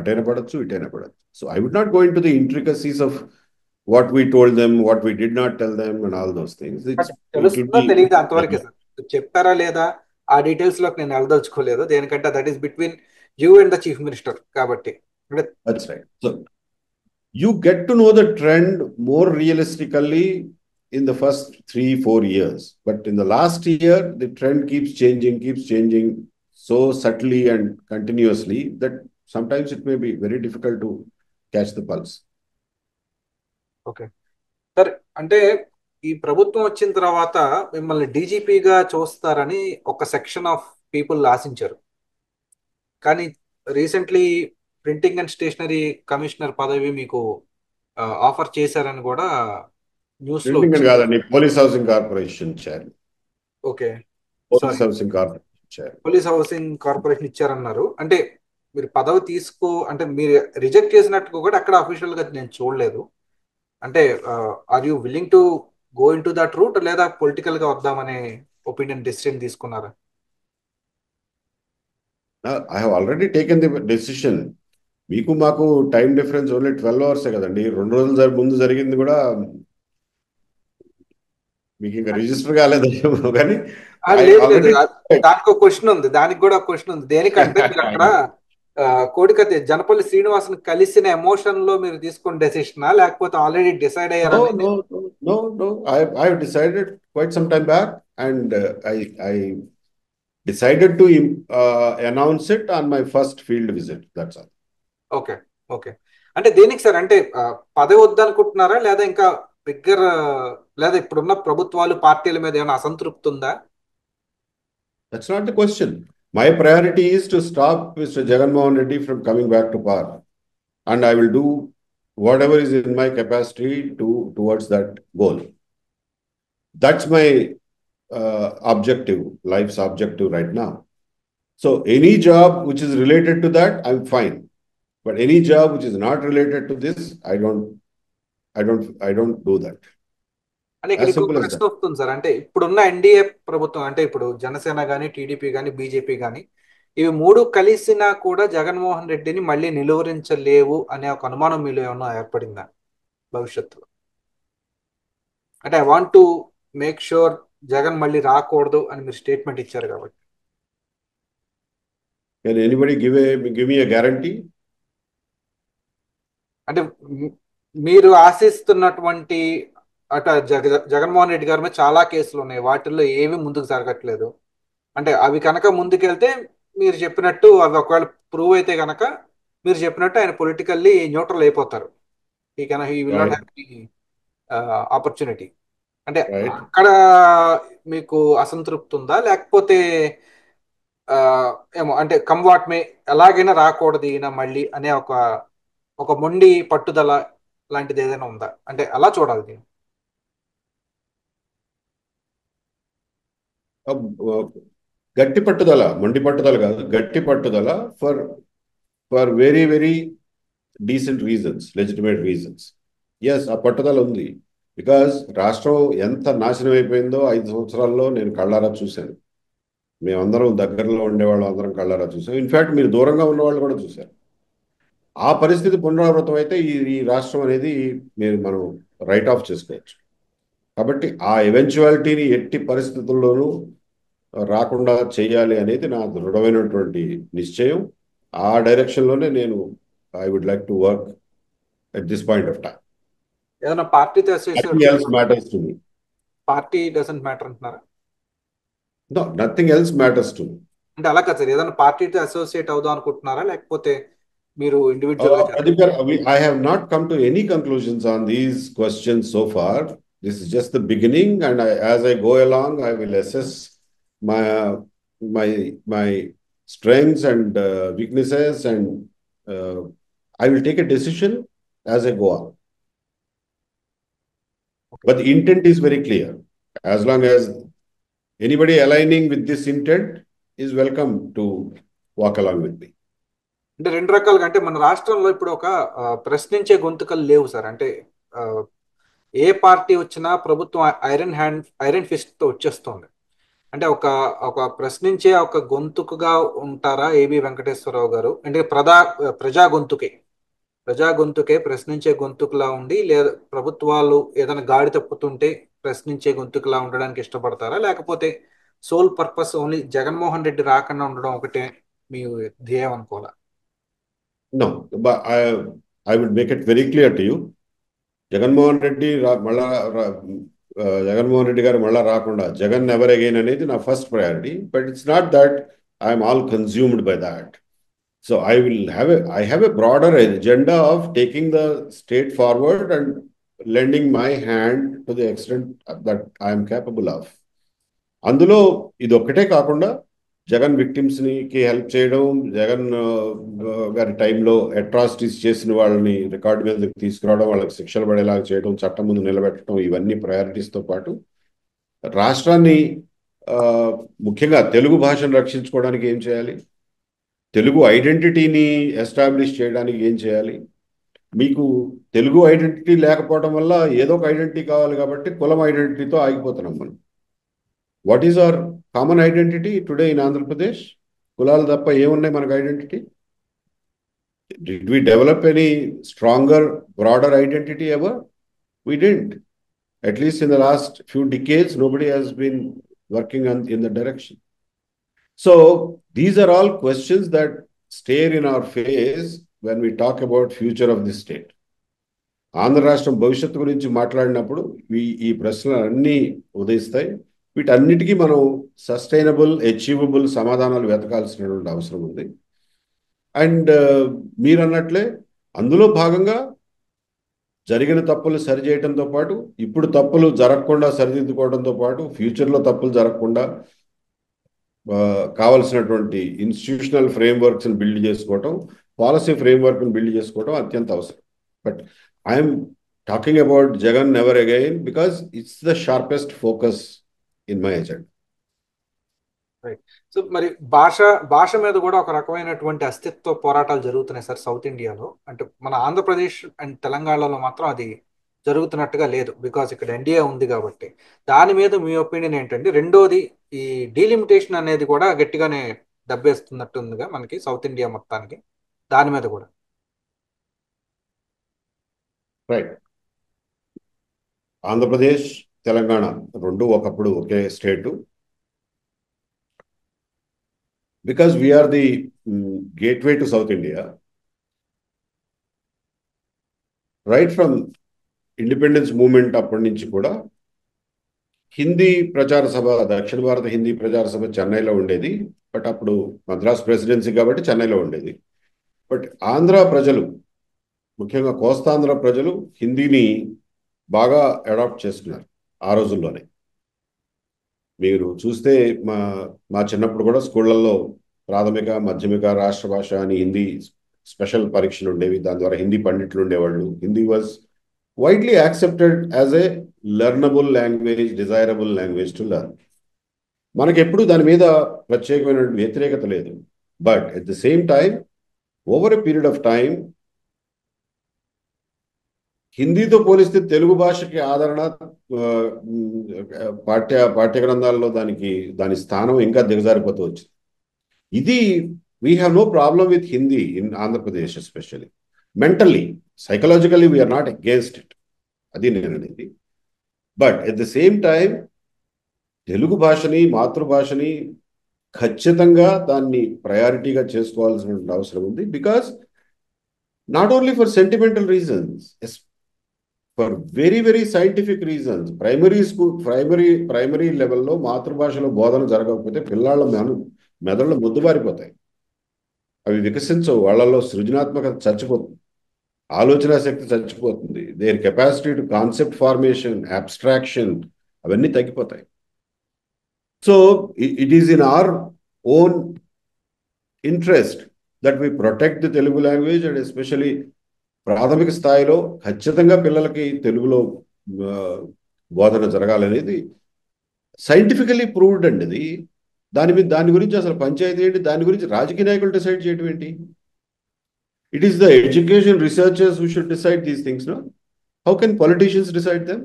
Speaker 2: అటైనా పడచ్చు, ఇటైనా పడచ్చు. So I would not go into the intricacies of what we told them, what we did not tell them, and all those things. It will
Speaker 1: తెలుస్తుందో
Speaker 2: be.
Speaker 1: తెలియదు అంతవరకే sir, చెప్పారా లేదా ఆ డీటెయిల్స్ లోకి నేను వెళ్ళదలుచుకోలేదు, దేనికంటే that is between you and the chief minister కాబట్టి.
Speaker 2: That's right. So you get to know the trend more realistically in the first 3-4 years, but in the last year the trend keeps changing so subtly and continuously that sometimes it may be very difficult to catch the pulse.
Speaker 1: Okay sir, అంటే ఈ ప్రభుత్వం వచ్చిన తర్వాత మిమ్మల్ని డీజీపీగా చూస్తారని ఒక section of people ఆశించారు, కానీ recently printing and stationery commissioner పదవి మీకు ఆఫర్ చేశారని కూడా న్యూస్ లో
Speaker 2: ప్రింటింగ్ అని కాదండి, police housing corporation chair.
Speaker 1: Okay
Speaker 2: police
Speaker 1: sorry,
Speaker 2: housing corporation chair.
Speaker 1: Police housing corporation ఇచ్చారన్నారు. అంటే మీరు పదవి అంటే మీరు రిజెక్ట్ చేసినట్టు కూడా అక్కడ అఫీషియల్ గా నేను చూడలేదు. అంటే are you willing to go in to that route, లేదా పొలిటికల్ గా వద్దామని ఒపీనియన్ డెసిషన్ తీసుకున్నారా?
Speaker 2: I have already taken the decision. మీకు మాకు టైం డిఫరెన్స్ ఓన్లీ 12 అవర్సే కదండి. 2 రోజుల ముందు జరిగింది కూడా మీకు ఇంకా రిజిస్టర్ కాలేదేమో కానీ ఐ
Speaker 1: లేదు లేదు,
Speaker 2: ఆల్రెడీ
Speaker 1: దానికి ఒక క్వశ్చన్ ఉంది, దానికి కూడా ఒక క్వశ్చన్ ఉంది. దేనికంటే మీరు అక్కడ కోడికత్తి జనపల్లి శ్రీనివాసన్ కలిసిన ఎమోషన్ లో మీరు తీసుకున్న డెసిషనా, లేకపోతే ఆల్రెడీ డిసైడ్
Speaker 2: నో
Speaker 1: అయ్యారని?
Speaker 2: No no no no I decided quite some time back and I decided to announce it on my first field visit. That's all.
Speaker 1: Okay, okay. అంటే దేనికి సార్? అంటే పదవి వద్దనుకుంటున్నారా, లేదా ఇంకా బిగ్గర్, లేదా ఇప్పుడున్న ప్రభుత్వాలు పార్టీల మీద ఏమైనా అసంతృప్తి ఉందా?
Speaker 2: That's not the question. My priority is to stop Mr. Jagan Mohan Reddy from coming back to power, and I will do whatever is in my capacity towards that goal. That's my objective, life's objective right now. So any job which is related to that, I'm fine. But any job which is not related to this, I don't do that.
Speaker 1: అంటే ఇక్కడ
Speaker 2: As
Speaker 1: ఇంకొక
Speaker 2: simple as
Speaker 1: ప్రశ్న
Speaker 2: that.
Speaker 1: వస్తుంది sir. అంటే ఇప్పుడున్న NDA ప్రభుత్వం, అంటే ఇప్పుడు జనసేన కానీ, టీడీపీ కానీ, బీజేపీ కానీ, ఇవి మూడు కలిసినా కూడా జగన్మోహన్ రెడ్డిని మళ్ళీ నిలువరించలేవు అనే ఒక అనుమానం మీలో ఏమన్నా ఏర్పడిందా భవిష్యత్తులో? అంటే I want to make sure Jagan మళ్ళీ రాకూడదు అని మీరు స్టేట్మెంట్ ఇచ్చారు కాబట్టి.
Speaker 2: Can anybody give me a guarantee?
Speaker 1: అంటే మీరు ఆశిస్తున్నటువంటి అట జగన్మోహన్ రెడ్డి గారి మీద చాలా కేసులు ఉన్నాయి, వాటిల్లో ఏవి ముందుకు జరగట్లేదు. అంటే అవి కనుక ముందుకెళ్తే మీరు చెప్పినట్టు అవి ఒకవేళ ప్రూవ్ అయితే కనుక మీరు చెప్పినట్టు ఆయన పొలిటికల్లీ న్యూట్రల్ అయిపోతారు. He will not
Speaker 2: Right,
Speaker 1: have opportunity. అంటే
Speaker 2: right.
Speaker 1: అక్కడ మీకు అసంతృప్తి ఉందా, లేకపోతే ఆ, ఏమో అంటే కమ్ వాట్ మే ఎలాగైనా రాకూడదు ఈయన మళ్ళీ అనే ఒక ఒక మొండి పట్టుదల లాంటిది ఏదైనా ఉందా? అంటే అలా చూడాలి దీన్ని.
Speaker 2: గట్టి పట్టుదల, మొండి పట్టుదల కాదు, గట్టి పట్టుదల for very very decent reasons, legitimate reasons. Yes, ఆ పట్టుదల ఉంది. బికాజ్ రాష్ట్రం ఎంత నాశనం అయిపోయిందో 5 సంవత్సరాల్లో నేను కళ్ళారా చూశాను. మేమందరం దగ్గరలో ఉండేవాళ్ళం, అందరం కళ్ళారా చూసాం. ఇన్ఫ్యాక్ట్ మీరు దూరంగా ఉన్నవాళ్ళు కూడా చూశారు. ఆ పరిస్థితి పునరావృతం అయితే ఈ రాష్ట్రం అనేది మనం రైట్ ఆఫ్ చేసుకోవచ్చు. కాబట్టి ఆ ఎవెన్చువాలిటీని ఎట్టి పరిస్థితుల్లోనూ రాకుండా చేయాలి అనేది నా దృఢమైనటువంటి నిశ్చయం. ఆ డైరెక్షన్లోనే నేను I would like to work at this point of time.
Speaker 1: ఏదైనా పార్టీతో
Speaker 2: Nothing
Speaker 1: associate,
Speaker 2: else matters to me.
Speaker 1: Party doesn't matter అంటున్నారా?
Speaker 2: No, nothing else matters to me.
Speaker 1: అంటే అలా కాదు సార్, ఏదైనా పార్టీతో అసోసియేట్ అవుదాం అనుకుంటున్నారా, లేకపోతే మీరు ఇండివిజువల్ గా చేస్తారు?
Speaker 2: Madhukar, I have not come to any conclusions on these questions so far. This is just the beginning, and as I go along, I will assess my my my strengths and weaknesses, and I will take a decision as I go on. But the intent is very clear. As long as anybody aligning with this intent is welcome to walk along with me.
Speaker 1: అంటే రెండు రకాలుగా, అంటే మన రాష్ట్రంలో ఇప్పుడు ఒక ప్రశ్నించే గొంతుకలు లేవు సార్. అంటే ఆ, ఏ పార్టీ వచ్చినా ప్రభుత్వం ఐరన్ ఫిస్ట్ తో వచ్చేస్తుంది. అంటే ఒక ఒక ప్రశ్నించే ఒక గొంతుకుగా ఉంటారా ఏబి వెంకటేశ్వరరావు గారు? అంటే ప్రజా గొంతుకే, ప్రజా గొంతుకే ప్రశ్నించే గొంతుకులా ఉండి, లేదా ప్రభుత్వాలు ఏదైనా గాడి తప్పుతుంటే ప్రశ్నించే గొంతుకులా ఉండడానికి ఇష్టపడతారా, లేకపోతే sole purpose only Jaganmohan Reddy రాకుండా ఉండడం ఒకటే మీ ధ్యేయం అనుకోవాలా?
Speaker 2: No, but I would make it very clear to you. Jaganmohan Reddy మళ్ళా జగన్మోహన్ రెడ్డి గారు మళ్ళా రాకుండా జగన్ నెవర్ అగైన్ అనేది నా first priority. But it's not that I'm all consumed by that. So I have a broader agenda of taking the state forward and lending my hand to the extent that I am capable of. అందులో ఇది ఒక్కటే కాకుండా Jagan విక్టిమ్స్కి help చేయడం, జగన్ గారి టైంలో atrocities చేసిన వాళ్ళని record మీదకి తీసుకురావడం, వాళ్ళకి శిక్షలు పడేలాగా చేయడం, చట్టం ముందు నిలబెట్టడం, ఇవన్నీ ప్రయారిటీస్తో పాటు రాష్ట్రాన్ని ముఖ్యంగా తెలుగు భాషను రక్షించుకోవడానికి ఏం చేయాలి, తెలుగు ఐడెంటిటీని ఎస్టాబ్లిష్ చేయడానికి ఏం చేయాలి. మీకు తెలుగు ఐడెంటిటీ లేకపోవడం వల్ల ఏదో ఒక ఐడెంటిటీ కావాలి కాబట్టి కులం ఐడెంటిటీతో ఆగిపోతున్నాం మనం. What is our common identity today in Andhra Pradesh? కులాలు తప్ప ఏమున్నాయి మనకు identity? Did we develop any stronger, broader identity ever? We didn't. At least in the last few decades, nobody has been working in the direction. So these are all questions that stare in our face when we talk about future of this state. Andhra రాష్ట్రం భవిష్యత్తు గురించి మాట్లాడినప్పుడు ఈ ప్రశ్నలు అన్నీ ఉదయిస్తాయి. వీటన్నిటికీ మనం sustainable, achievable సమాధానాలు వెతకాల్సినటువంటి అవసరం ఉంది. అండ్ మీరు అన్నట్లే అందులో భాగంగా జరిగిన తప్పులు సరిచేయడంతో పాటు ఇప్పుడు తప్పులు జరగకుండా సరిదిద్దుకోవడంతో పాటు ఫ్యూచర్లో తప్పులు జరగకుండా కావలసినటువంటి ఇన్స్టిట్యూషనల్ ఫ్రేమ్వర్క్స్ని బిల్డ్ చేసుకోవటం, పాలసీ ఫ్రేమ్వర్క్ని బిల్డ్ చేసుకోవడం అత్యంత అవసరం. But I'm talking about Jagan never again because it's the sharpest focus in my agenda.
Speaker 1: Right. So మరి భాష భాష మీద కూడా ఒక రకమైనటువంటి అస్తిత్వ పోరాటాలు జరుగుతున్నాయి సార్ సౌత్ ఇండియాలో. అంటే మన ఆంధ్రప్రదేశ్ అండ్ తెలంగాణలో మాత్రం అది జరుగుతున్నట్టుగా లేదు, బికాజ్ ఇక్కడ ఎన్డీఏ ఉంది కాబట్టి. దాని మీద మీ ఒపీనియన్ ఏంటండి? రెండోది, ఈ డీలిమిటేషన్ అనేది కూడా గట్టిగానే దెబ్బేస్తున్నట్టుందిగా మనకి సౌత్ ఇండియా మొత్తానికి. దాని మీద కూడా
Speaker 2: రైట్. ఆంధ్రప్రదేశ్, తెలంగాణ రెండు ఒకప్పుడు ఒకే స్టేటు. Because we are the gateway to South India, right from independence movement అప్పటి నుంచి కూడా హిందీ ప్రచార సభ, దక్షిణ భారత హిందీ ప్రచార సభ చెన్నైలో ఉండేది. బట్ అప్పుడు మద్రాస్ ప్రెసిడెన్సీ కాబట్టి చెన్నైలో ఉండేది. బట్ ఆంధ్ర ప్రజలు, ముఖ్యంగా కోస్తాంధ్ర ప్రజలు హిందీని బాగా అడాప్ట్ చేసుకున్నారు ఆ రోజుల్లోనే. మీరు చూస్తే మా చిన్నప్పుడు కూడా స్కూళ్ళల్లో ప్రాథమిక, మాధ్యమిక, రాష్ట్ర భాష అని హిందీ స్పెషల్ పరీక్షలు ఉండేవి. దాని ద్వారా హిందీ పండితులు ఉండేవాళ్ళు. Hindi was widely accepted as a learnable language, desirable language to learn. మనకెప్పుడు దాని మీద ప్రత్యేకమైన వ్యతిరేకత లేదు. But at the same time, over a period of time, హిందీతో పోలిస్తే తెలుగు భాషకి ఆదరణ, పాఠ్య గ్రంథాల్లో దాని స్థానం ఇంకా దిగజారిపోతూ వచ్చింది. ఇది we have no problem with Hindi in Andhra Pradesh, especially mentally, psychologically we are not against it. అది నేను అనేది. But at the same time Telugu భాషని, మాతృభాషని ఖచ్చితంగా దాన్ని ప్రయారిటీగా చేసుకోవాల్సిన అవసరం ఉంది. Because not only for sentimental reasons, for very very scientific reasons. Primary లెవెల్లో మాతృభాషలో బోధన జరగకపోతే పిల్లల మెదళ్ళు ముద్దుబారిపోతాయి. అవి వికసించవు. వాళ్ళలో సృజనాత్మకత చచ్చిపోతుంది, ఆలోచన శక్తి చచ్చిపోతుంది. Their capacity to concept formation, abstraction, అవన్నీ తగ్గిపోతాయి. So it is in our own interest that we protect the Telugu language. And especially ప్రాథమిక స్థాయిలో ఖచ్చితంగా పిల్లలకి తెలుగులో బోధన జరగాలనేది సైంటిఫికలీ ప్రూవ్డ్ అండి. అది దాని గురించి అసలు పంచాయతీ ఏంటి? దాని గురించి రాజకీయ నాయకులు డిసైడ్ చేయడం ఏంటి? It is the education researchers who should decide these things. No, how can politicians decide them?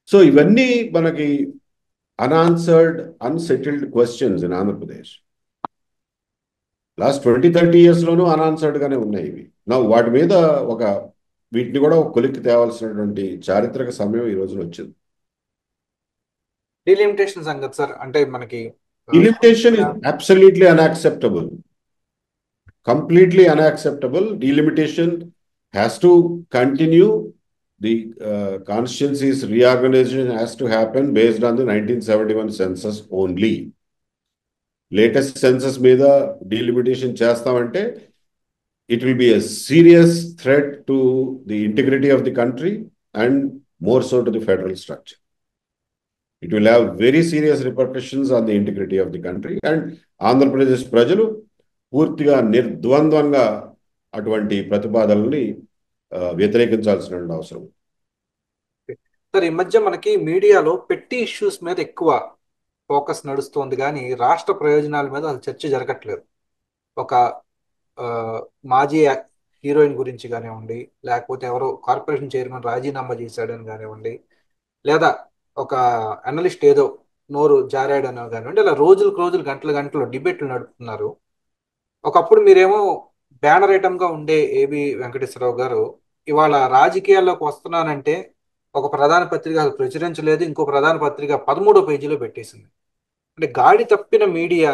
Speaker 2: So ఇవన్నీ మనకి unanswered, unsettled questions in Andhra Pradesh. Last 20-30 yearsలోనూ అన్ఆన్సర్డ్గానే ఉన్నాయి ఇవి. నా వాటి మీద వీటిని కూడా ఒక కొలిక్కి తేవాల్సినటువంటి చారిత్రక సమయం ఈ రోజున వచ్చింది.
Speaker 1: డీలిమిటేషన్ సంగతి సార్, అంటే మనకి
Speaker 2: delimitation is absolutely unacceptable, completely unacceptable. Delimitation has to continue. The constituencies reorganization has to happen based on the 1971 census only. Latest census మీద డీలిమిటేషన్ చేస్తామంటే it will be a serious threat to the integrity of the country and more so to the federal structure. It will have very serious repercussions on the integrity of the country. And Andhra Pradesh ప్రజలు పూర్తిగా నిర్ద్వంద్వంగా అటువంటి ప్రతిపాదనల్ని వ్యతిరేకించాల్సిన అవసరం.
Speaker 1: Sir, ఈ మధ్య మనకి మీడియాలో పెట్టి issues మీద ఎక్కువ ఫోకస్ నడుస్తోంది, కానీ రాష్ట్ర ప్రయోజనాల మీద అసలు చర్చ జరగట్లేదు. ఒక మాజీ హీరోయిన్ గురించి కానివ్వండి, లేకపోతే ఎవరో కార్పొరేషన్ చైర్మన్ రాజీనామా చేశాడని కానివ్వండి, లేదా ఒక అనలిస్ట్ ఏదో నోరు జారాడనో కానివ్వండి, ఇలా రోజులకు రోజులు గంటలు గంటలు డిబేట్లు నడుపుతున్నారు. ఒకప్పుడు మీరేమో బ్యానర్ ఐటమ్ గా ఉండే ఏబి వెంకటేశ్వరరావు గారు ఇవాళ రాజకీయాల్లోకి వస్తున్నానంటే ఒక ప్రధాన పత్రిక అసలు ప్రచురించలేదు, ఇంకో ప్రధాన పత్రిక 13వ పేజీలో పెట్టేసింది. అంటే గాడి తప్పిన మీడియా,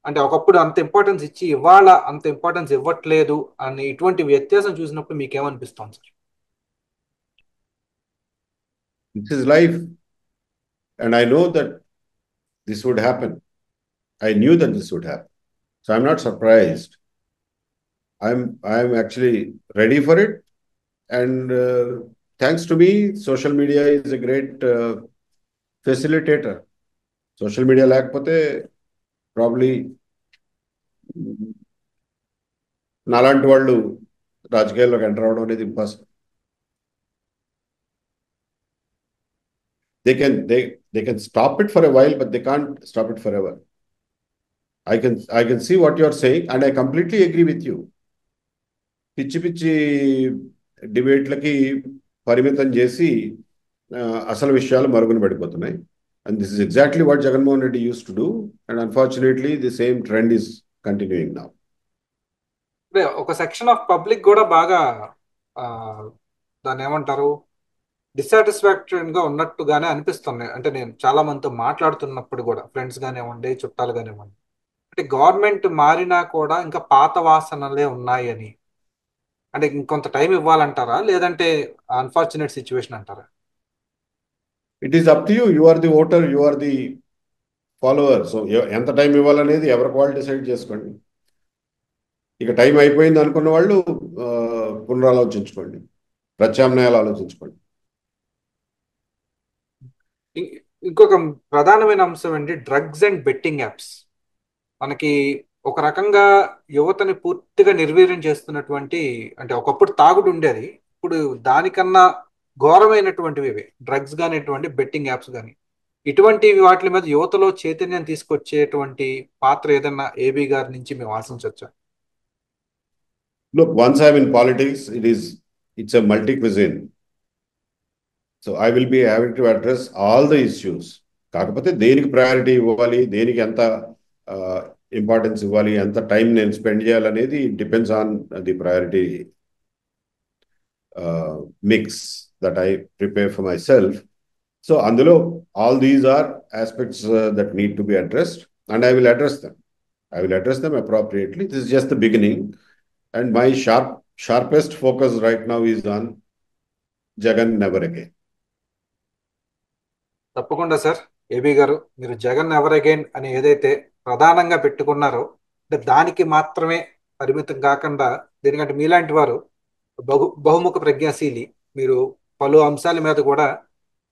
Speaker 1: అంటే ఒకప్పుడు అంత ఇంపార్టెన్స్ ఇచ్చి ఇవాళ అంత ఇంపార్టెన్స్ ఇవ్వట్లేదు అని ఇటువంటి వ్యత్యాసం చూసినప్పుడు మీకేమనిపిస్తుంది sir?
Speaker 2: This is life, and I know that this would happen. I knew that this would happen. So I'm not surprised. I'm actually ready for it. And thanks to me, social media is a great facilitator. Social media లేకపోతే probably నాలాంటి వాళ్ళు రాజకీయాల్లోకి enter అవడం అనేది impossible. They can stop it for a while, but they can't stop it forever. I can see what you are saying, and I completely agree with you. పిచ్చి పిచ్చి డిబేట్లకి పరిమితం చేసి ఆ, అసలు విషయాలు మరుగున పడిపోతున్నాయి. And this is exactly what Jaganmohan Reddy use to do, and unfortunately the same trend is continuing now.
Speaker 1: అంటే ఒక సెక్షన్ ఆఫ్ పబ్లిక్ కూడా బాగా ఆ, దాన్ని ఏమంటారు, డిస్సాటిస్ఫాక్టెడ్ గా ఉన్నట్టుగానే అనిపిస్తుంది. అంటే నేను చాలా మందితో మాట్లాడుతున్నప్పుడు కూడా, ఫ్రెండ్స్ కానివ్వండి, చుట్టాలు కానివ్వండి, అంటే గవర్నమెంట్ మారినా కూడా ఇంకా పాత వాసనలే ఉన్నాయి అని. అంటే ఇంకొంత టైం ఇవ్వాలంటారా, లేదంటే అన్ఫార్చునేట్ సిచ్యువేషన్ అంటారా?
Speaker 2: It is up to you. You are the voter, you are the follower. So ఎంత టైం ఇవ్వాలనేది ఎవరికి వాళ్ళు డిసైడ్ చేసుకోండి. ఇక టైం అయిపోయింది అనుకున్న వాళ్ళు ఆ, పునరాలోచించుకోండి, ప్రత్యామ్నాయాలు ఆలోచించుకోండి.
Speaker 1: ఇం- ఇంకొక ప్రధానమైన అంశం ఏంటి, డ్రగ్స్ అండ్ బెట్టింగ్ యాప్స్. మనకి ఒక రకంగా యువతని పూర్తిగా నిర్వీర్యం చేస్తున్నటువంటి, అంటే ఒకప్పుడు తాగుడు ఉండేది, ఇప్పుడు దానికన్నా ఘోరమైనటువంటివి ఇవి డ్రగ్స్ కానీ ఇటువంటి బెట్టింగ్ యాప్స్ కానీ. ఇటువంటి వాటి మీద యువతలో చైతన్యం తీసుకొచ్చేటువంటి పాత్ర ఏదన్నా ఏబీ గారి నుంచి మేము ఆశించవచ్చా?
Speaker 2: Look, once I'm in politics, it's a multi-cuisine. So I will be having to address all the issues. కాకపోతే దేనికి ప్రయారిటీ ఇవ్వాలి, దేనికి ఎంత ఇంపార్టెన్స్ ఇవ్వాలి, ఎంత టైం నేను స్పెండ్ చేయాలనేది depends on the priority mix that I prepare for myself. So అందులో all these are aspects that need to be addressed, and I will address them. I will address them appropriately. This is just the beginning, and my sharpest focus right now is on Jagan never again.
Speaker 1: తప్పకుండా sir. AB గారు, మీరు Jagan ever again అని ఏదైతే ప్రధానంగా పెట్టుకున్నారో, అంటే దానికి మాత్రమే పరిమితం కాకుండా, దీనికంటే మీలాంటి వారు బహుముఖ ప్రజ్ఞాశీలి, మీరు పలు అంశాల మీద కూడా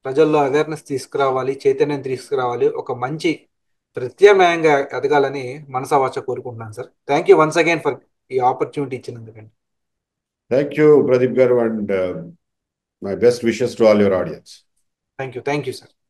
Speaker 1: ప్రజల్లో అవేర్నెస్ తీసుకురావాలి, చైతన్యం తీసుకురావాలి, ఒక మంచి ప్రత్యామ్నాయంగా ఎదగాలని మనసావాచ కోరుకుంటున్నాను sir. Thank you once again for ఈ opportunity ఇచ్చినందుకండి.
Speaker 2: Thank you, Pradeep Garu, and my best wishes to all your audience.
Speaker 1: Thank you sir.